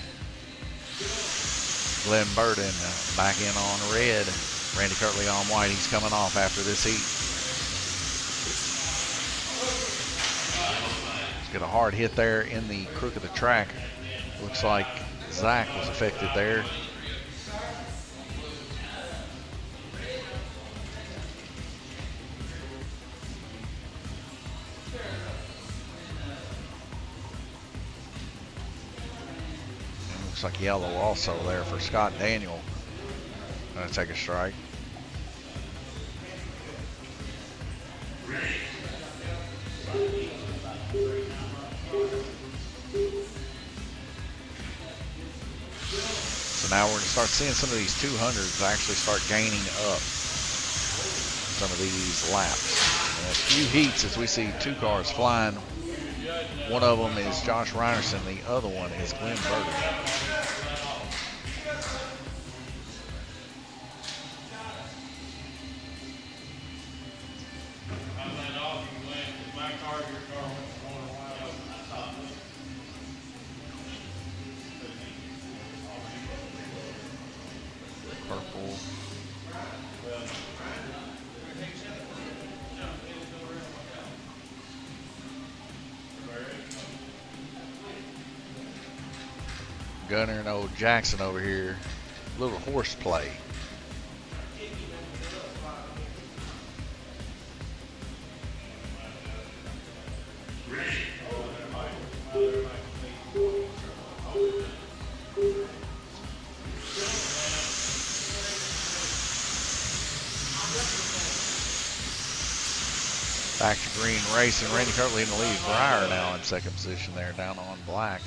Glenn Burden back in on red. Randy Kirtley on white. He's coming off after this heat. He's got a hard hit there in the crook of the track. Looks like Zach was affected there. Looks like yellow also there for Scott Daniel. Gonna take a strike. So now we're gonna start seeing some of these 200s actually start gaining up some of these laps. And a few heats as we see 2 cars flying. One of them is Josh Reinerson, the other one is Glenn Burden. My car Purple. Gunner and old Jackson over here. Little horseplay. Back to green racing. Randy Kirtley in the lead. Breyer now in second position there, down on black.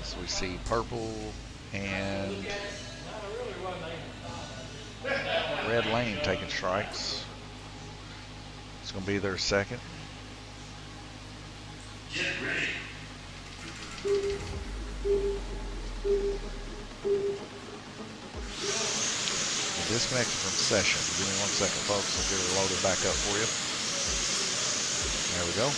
So we see purple and red lane taking strikes. It's going to be their second. Get ready. Disconnected from session. Give me 1 second, folks. I'll get it loaded back up for you. There we go.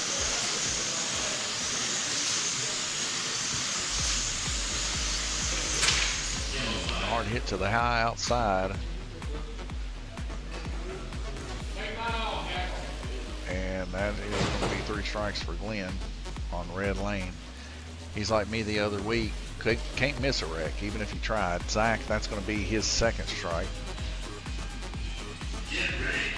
Hard hit to the high outside. And that is going to be 3 strikes for Glenn on red lane. He's like me the other week. Can't miss a wreck, even if he tried. Zach, that's going to be his second strike. Get ready.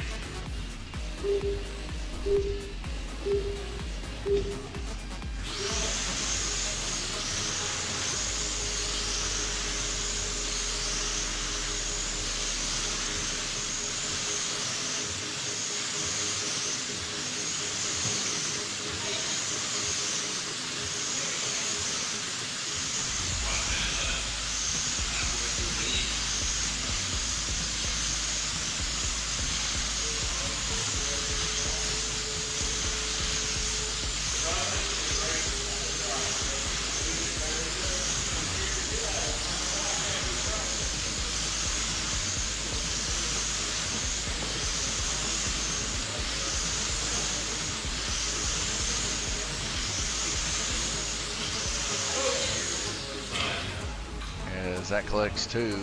As that collects 2,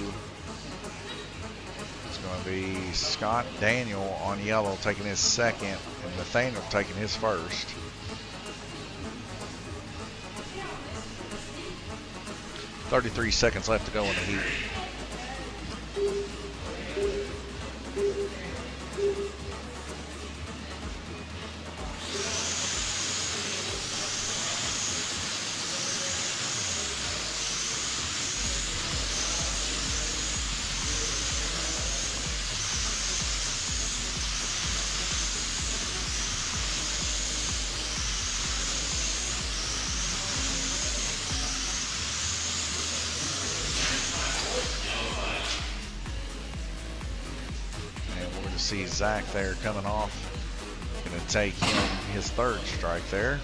it's going to be Scott Daniel on yellow taking his second and Nathaniel taking his first. .33 seconds left to go in the heat. See Zach there coming off. Going to take him his 3rd strike there.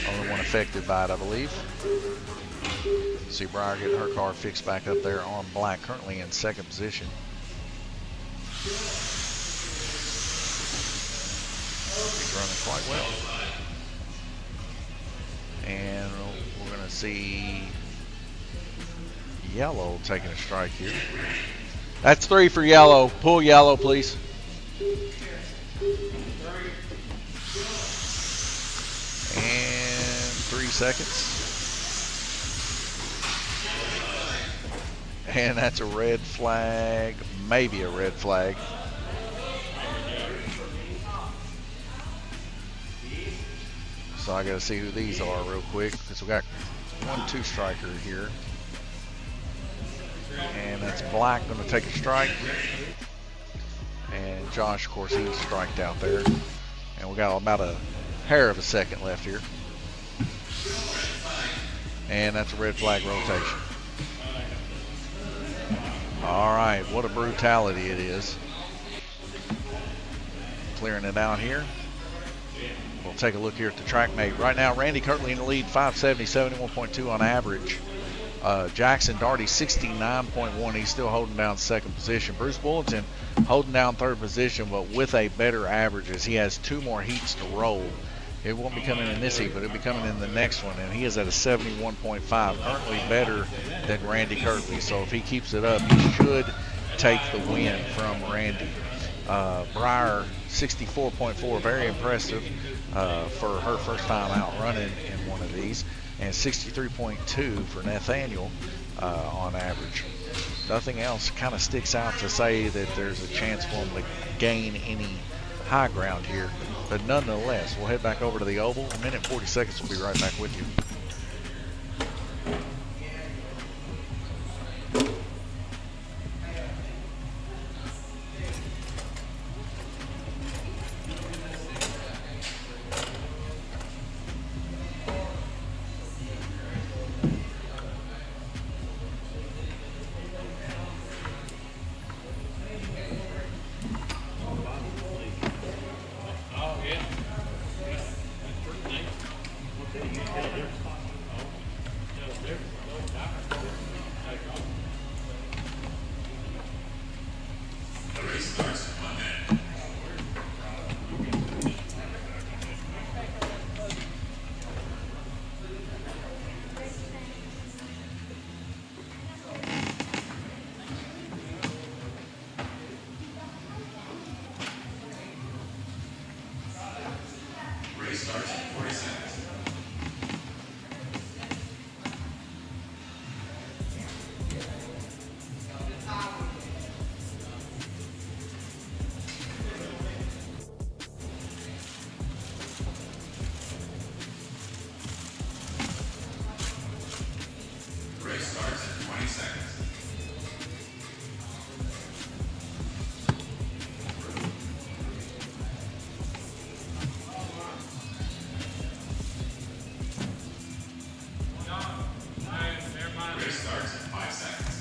Only one affected by it, I believe. See Breyer getting her car fixed back up there on black, currently in second position. He's running quite well. And we're going to see yellow taking a strike here. That's 3 for yellow. Pull yellow, please. And 3 seconds. And that's a red flag. Maybe a red flag. So I got to see who these are real quick, because we got 1 2-striker here. And that's black going to take a strike. And Josh, of course, he's striked out there. And we got about a hair of a second left here. And that's a red flag rotation. All right, what a brutality it is. Clearing it out here. We'll take a look here at the track mate. Right now, Randy Kirtley in the lead, 570, 71.2 on average. Jackson Darty 69.1. He's still holding down second position. Bruce Bulletin holding down third position, but with a better average as he has 2 more heats to roll. It won't be coming in this heat, but it'll be coming in the next one, and he is at a 71.5, currently better than Randy Kirtley. So if he keeps it up, he should take the win from Randy. Breyer 64.4, very impressive for her first time out running in one of these, and 63.2 for Nathaniel on average. Nothing else kind of sticks out to say that there's a chance for him to gain any high ground here, but nonetheless, we'll head back over to the oval. A minute 40 seconds. We'll be right back with you. Starts in 40 seconds. Race starts in 20 seconds. Race starts in 5 seconds.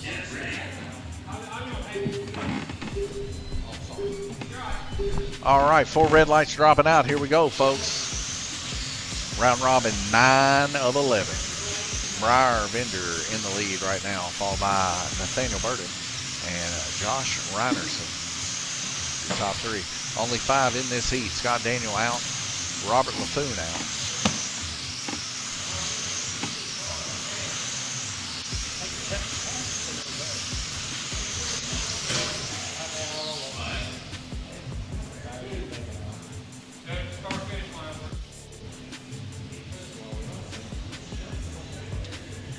Get ready. All right, 4 red lights dropping out. Here we go, folks. Round robin 9 of 11. Breyer Bender in the lead right now, followed by Nathaniel Burton and Josh Reinerson. The top 3. Only 5 in this heat. Scott Daniel out. Robert LaFoon out.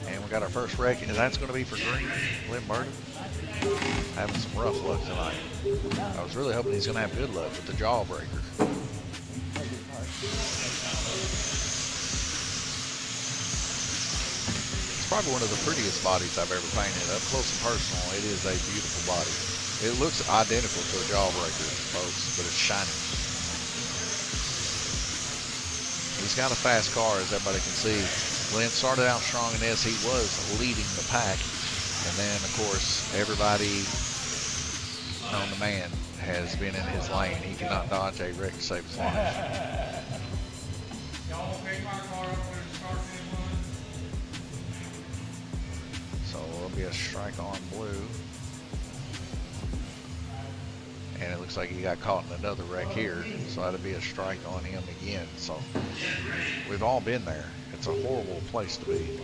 And we got our first wreck, and that's going to be for Green. Lynn Burton having some rough luck tonight. I was really hoping he's going to have good luck with the jawbreaker. It's probably one of the prettiest bodies I've ever painted. Up close and personal, it is a beautiful body. It looks identical to a jawbreaker, folks, but it's shiny. He's got a fast car, as everybody can see. Glenn started out strong in this. He was leading the pack. And then, of course, everybody known the man has been in his lane. He cannot dodge a wreck to save his life. So it'll be a strike on blue. And it looks like he got caught in another wreck here. So that'll be a strike on him again. So we've all been there. It's a horrible place to be.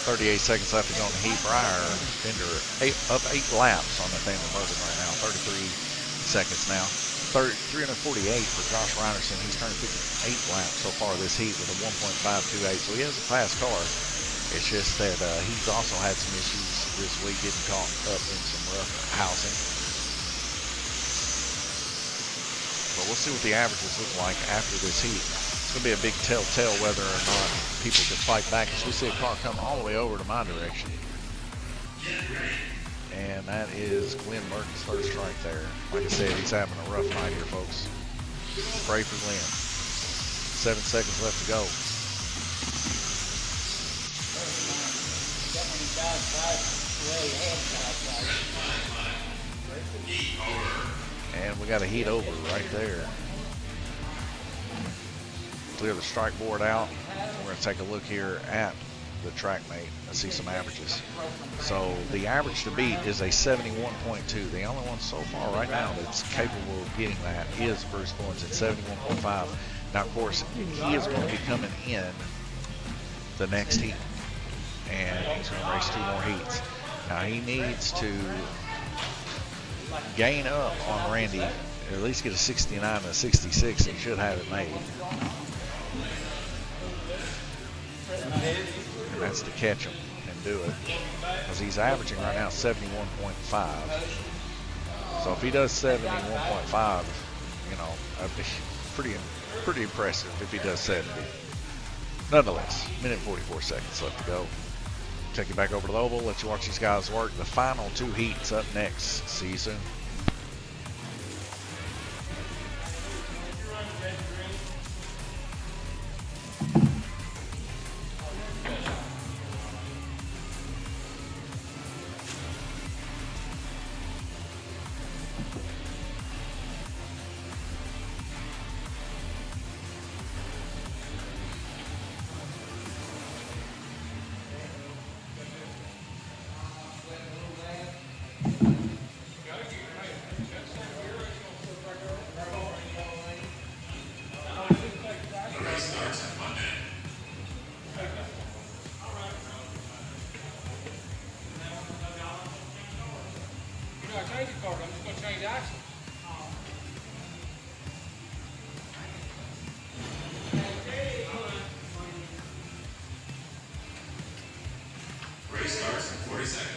.38 seconds left to go in the heat. Breyer Bender up 8 laps on Nathaniel Burton right now. 33 seconds now. 348 for Josh Reinerson. He's turned 58 laps so far this heat with a 1.528. So he has a fast car. It's just that he's also had some issues this week getting caught up in some rough housing. we'll see what the averages look like after this heat. It's going to be a big telltale whether or not people can fight back. As we see a car come all the way over to my direction. And that is Glenn Burton's first strike there. Like I said, he's having a rough night here, folks. Pray for Glenn. 7 seconds left to go. And we got a heat over right there. Clear the strike board out. We're going to take a look here at the track mate and see some averages. So the average to beat is a 71.2. The only one so far right now that's capable of getting that is Bruce Bowens at 71.5. Now, of course, he is going to be coming in the next heat, and he's going to race 2 more heats. Now, he needs to gain up on Randy, at least get a 69 and a 66, and he should have it made. And that's to catch him and do it, because he's averaging right now 71.5. So if he does 71.5, you know, that'd be pretty impressive if he does 70. Nonetheless, minute 44 seconds left to go. Take you back over to the oval, let you watch these guys work. The final 2 heats up next. See you soon. Race starts in 40 seconds.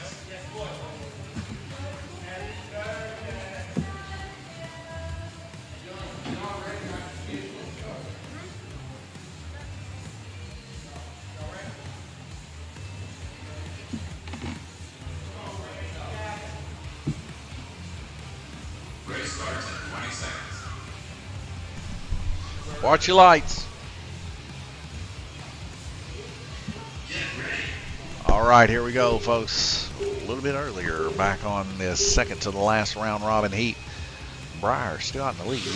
Race starts in 20 seconds. Watch your lights. All right, here we go, folks. A little bit earlier, back on this second to the last round robin heat. Breyer still out in the lead.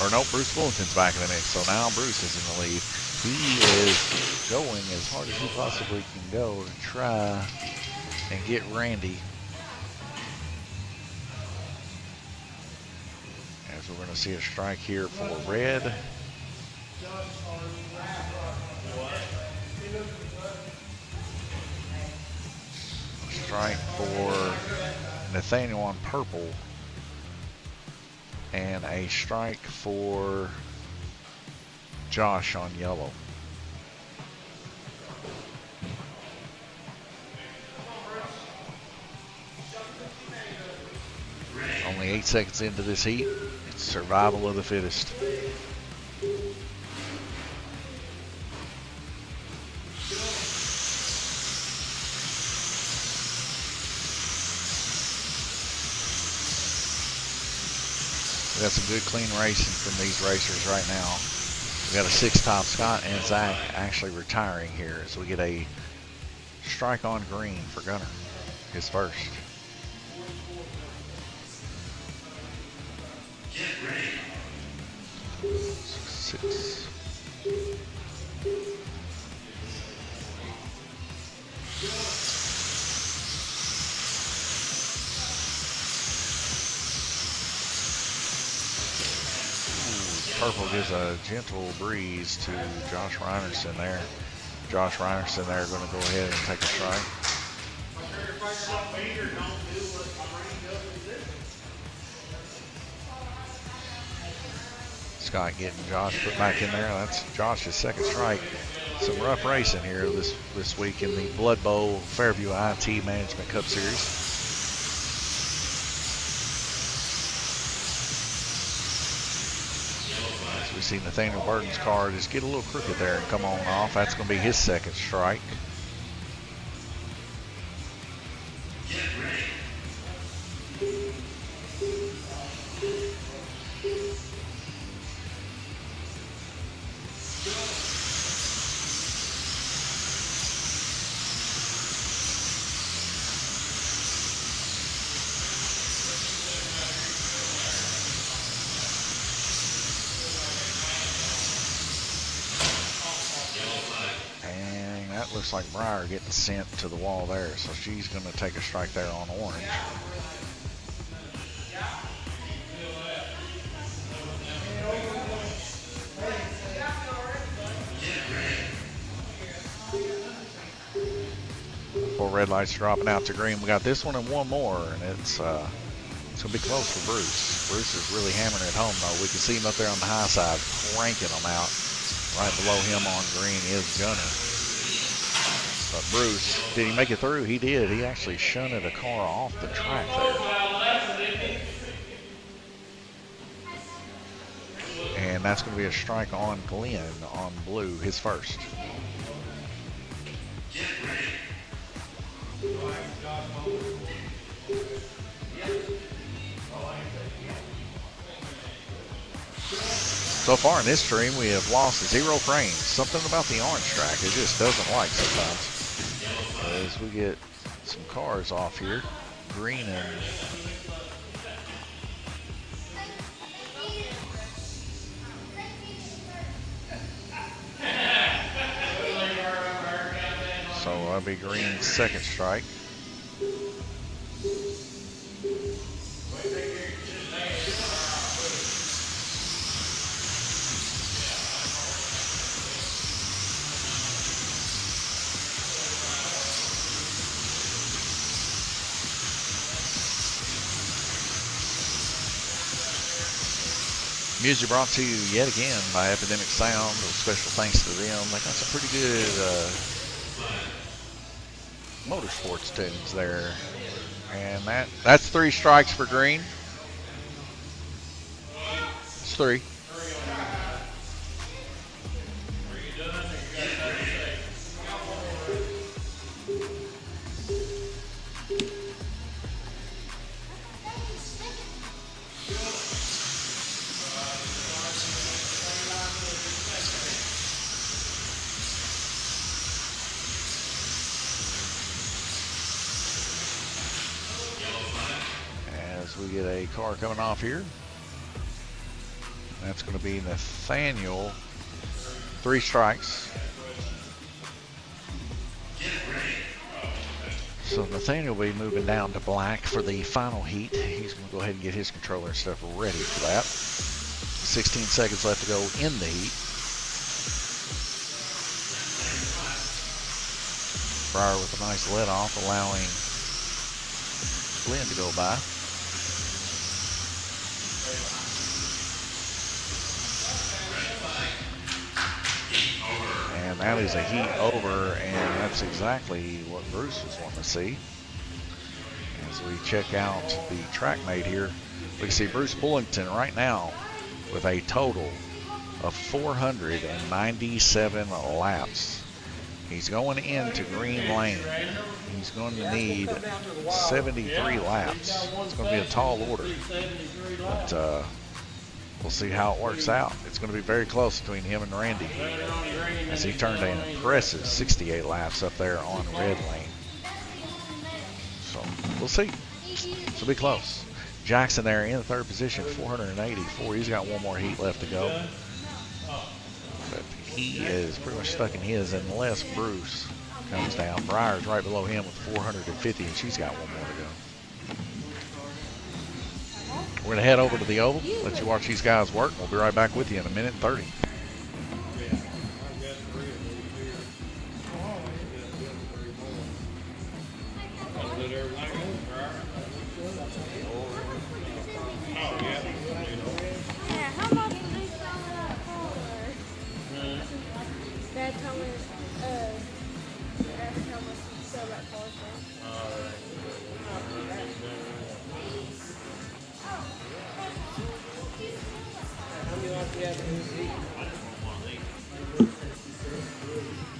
Or no, Bruce Fullerton's back in the mix, so now Bruce is in the lead. He is going as hard as he possibly can go to try and get Randy. As we're going to see a strike here for red. Strike for Nathaniel on purple, and a strike for Josh on yellow. Only 8 seconds into this heat. It's survival of the fittest. We got some good clean racing from these racers right now. We got a 6-top Scott and Zach actually retiring here. So we get a strike on green for Gunner, his first. Get ready. 6. Purple gives a gentle breeze to Josh Reinerson there. Josh Reinerson there going to go ahead and take a strike. Scott getting Josh put back in there. That's Josh's second strike. Some rough racing here this week in the Blood Bowl Fairview IT Management Cup Series. We see Nathaniel Burton's car just get a little crooked there and come on off. That's going to be his second strike. And that looks like Briar getting sent to the wall there, so she's going to take a strike there on orange. Four red lights dropping out to green. We got this one and one more, and it's going to be close for Bruce. Bruce is really hammering it home, though. We can see him up there on the high side, cranking them out. Right below him on green is Gunner. But Bruce, did he make it through? He did. He actually shunted a car off the track there. And that's going to be a strike on Glenn on blue, his first. So far in this stream, we have lost 0 frames. Something about the orange track, it just doesn't like sometimes. As we get some cars off here, green and so that'll be green's second strike. Music brought to you yet again by Epidemic Sound. Special thanks to them. They got some pretty good motorsports tunes there. And that's 3 strikes for green. It's 3. We get a car coming off here. That's going to be Nathaniel. 3 strikes. So Nathaniel will be moving down to black for the final heat. He's going to go ahead and get his controller and stuff ready for that. 16 seconds left to go in the heat. Briar with a nice let off, allowing Glenn to go by. And that is a heat over, and that's exactly what Bruce was wanting to see. As we check out the track mate here, we can see Bruce Bullington right now with a total of 497 laps. He's going into green lane. He's going to need 73 laps. It's going to be a tall order, but we'll see how it works out. It's going to be very close between him and Randy, as he turned an impressive 68 laps up there on red lane. So we'll see. This will be close. Jackson there in the 3rd position, 484. He's got one more heat left to go. But he is pretty much stuck in his unless Bruce comes down. Briar's right below him with 450, and she's got one more to go. We're going to head over to the oval, let you watch these guys work. We'll be right back with you in a minute and 30. Yeah, how much do they sell that for? That's how much, that's how much you sell that for.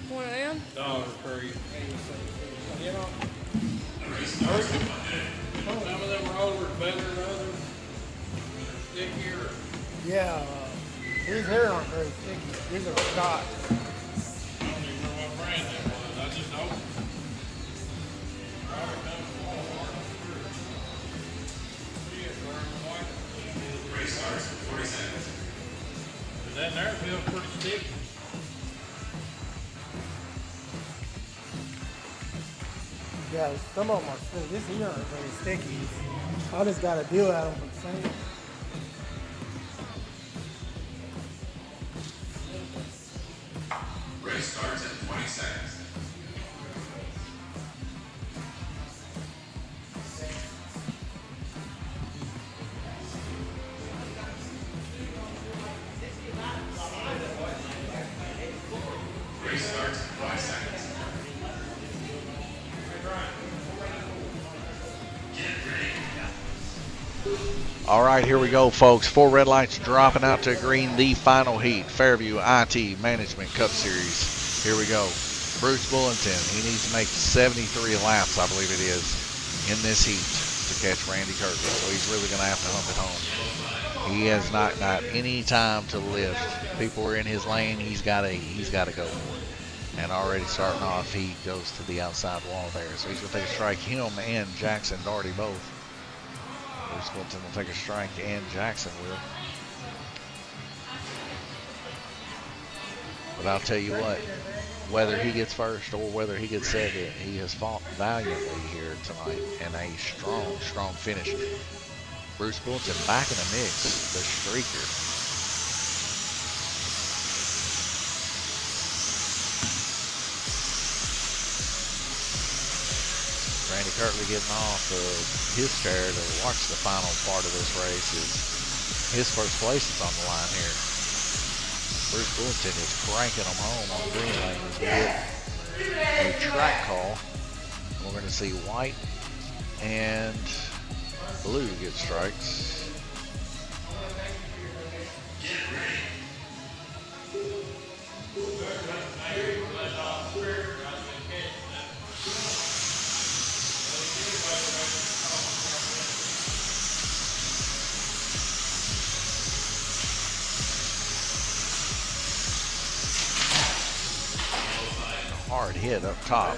One of them? Dollar Tree. You know, some of them rollers better than others. Stickier. Yeah, these here aren't very sticky. These are Scotch. I don't even know what brand that was. I just know. Race starts in 40 seconds. But that there feels pretty sticky. Yeah, some of them are sticky. These here aren't very sticky. I just got a deal out of them for the same. Race starts in 20 seconds. Race starts in 5 seconds. All right, here we go, folks. 4 red lights dropping out to green. The final heat, Fairview IT Management Cup Series. Here we go. Bruce Bullington, he needs to make 73 laps, I believe it is, in this heat to catch Randy Kirby. So he's really going to have to hump it home. He has not got any time to lift. People are in his lane. He's got to go for it. And already starting off, he goes to the outside wall there. So he's going to take a strike. Him and Jackson Daugherty both. Bruce Bullington will take a strike, and Jackson will. But I'll tell you what, whether he gets first or whether he gets second, he has fought valiantly here tonight, and a strong finish. Bruce Bullington back in the mix, the streaker. Randy Kirtley getting off of his chair to watch the final part of this race. Is his first place is on the line here. Bruce Bullington is cranking them home on the green lane as we get a track call. We're going to see white and blue get strikes. Hard hit up top,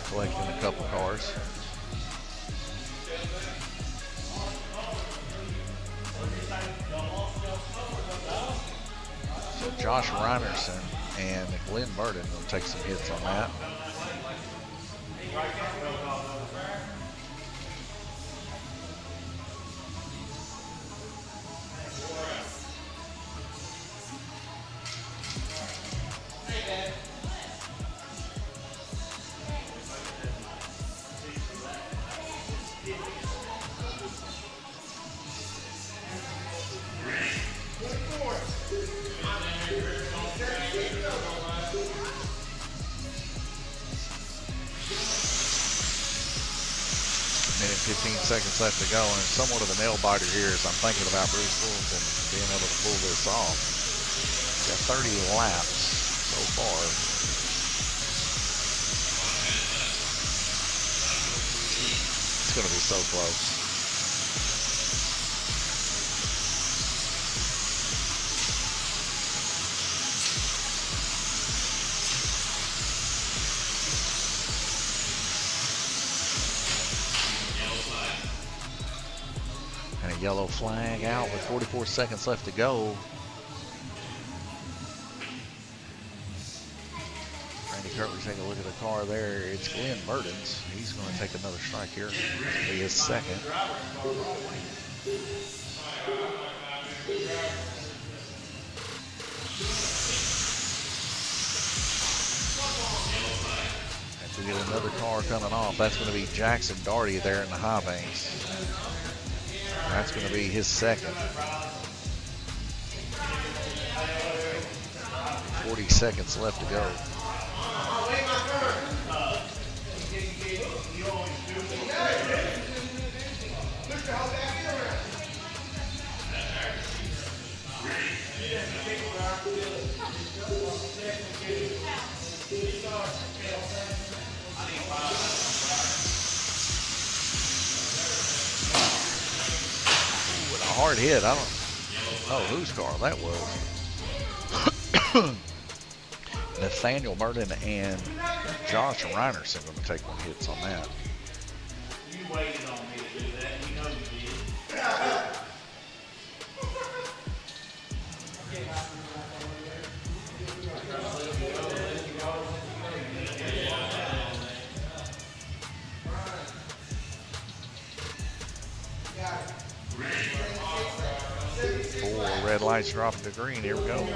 collecting a couple cars. So Josh Reinerson and Glenn Burden will take some hits on that. Minute 15 seconds left to go, and somewhat of a nail biter here as I'm thinking about Bruce Bullington being able to pull this off. Got 30 laps so far. It's going to be so close. And a yellow flag out with 44 seconds left to go. Randy Kirtley taking a look at the car there. It's Glenn Burden's. He's going to take another strike here. It'll be his second. If we get another car coming off, that's going to be Jackson Daugherty there in the high banks. That's going to be his second. 40 seconds left to go. With a hard hit. I don't know whose car that was. Nathaniel Burden and Josh Reinerson going to take one hits on that. You waited on me to do that. You know you did. Four red lights dropping to green. Here we go.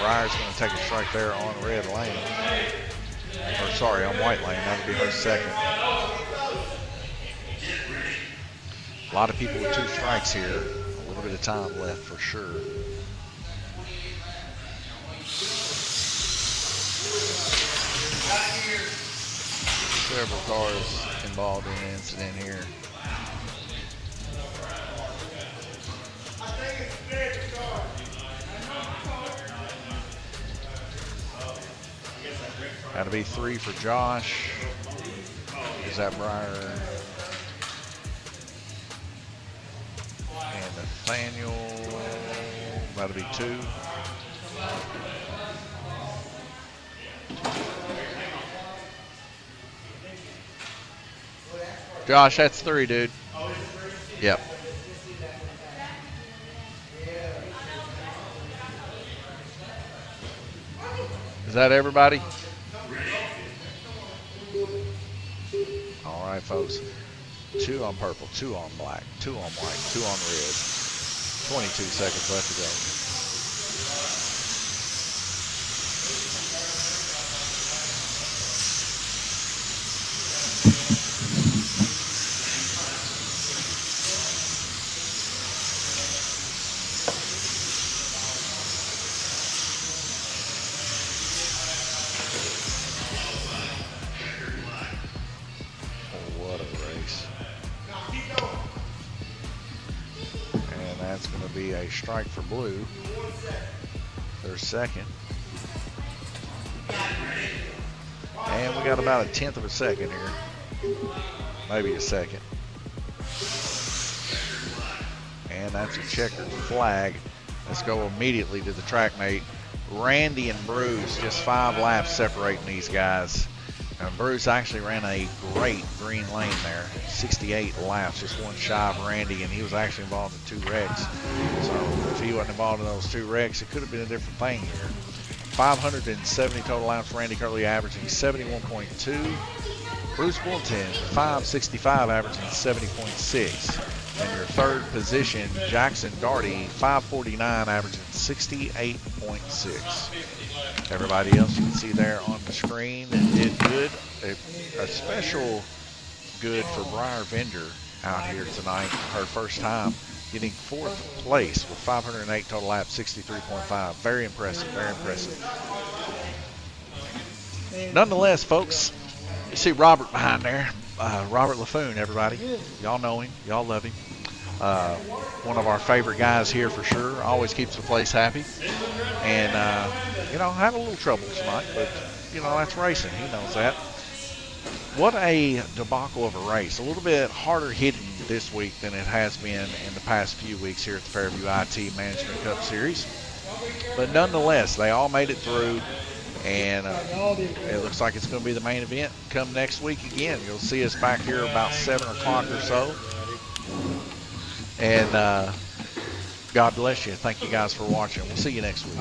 Breyer's going to take a strike there on red lane. Or sorry, on white lane. That would be her second. A lot of people with 2 strikes here. A little bit of time left for sure. Several cars involved in an incident here. Got to be 3 for Josh. Is that Breyer? And Nathaniel. That'll be 2. Josh, that's 3, dude. Yep. Is that everybody? All right, folks. 2 on purple, 2 on black, 2 on white, 2 on red. 22 seconds left to go. A strike for blue. Their second. And we got about 1/10 of a second here. Maybe a second. And that's a checkered flag. Let's go immediately to the track mate. Randy and Bruce, just 5 laps separating these guys. And Bruce actually ran a great green lane there. 68 laps, just 1 shy of Randy, and he was actually involved in 2 wrecks. So if he wasn't involved in those 2 wrecks, it could have been a different thing here. 570 total laps. Randy currently averaging 71.2. Bruce Wilton, 565, averaging 70.6. And your third position, Jackson Darty, 549, averaging 68.6. Everybody else you can see there on the screen did good. A special good for Breyer Vender out here tonight. Her first time getting 4th place with 508 total laps, 63.5. Very impressive, very impressive. Nonetheless, folks, you see Robert behind there. Robert LaFoon, everybody. Y'all know him. Y'all love him. One of our favorite guys here for sure. Always keeps the place happy. And, you know, had a little trouble tonight, but, you know, that's racing. He knows that. What a debacle of a race. A little bit harder hitting this week than it has been in the past few weeks here at the Fairview IT Management Cup Series. But nonetheless, they all made it through. And it looks like it's going to be the main event come next week again. You'll see us back here about 7 o'clock or so. And God bless you. Thank you guys for watching. We'll see you next week.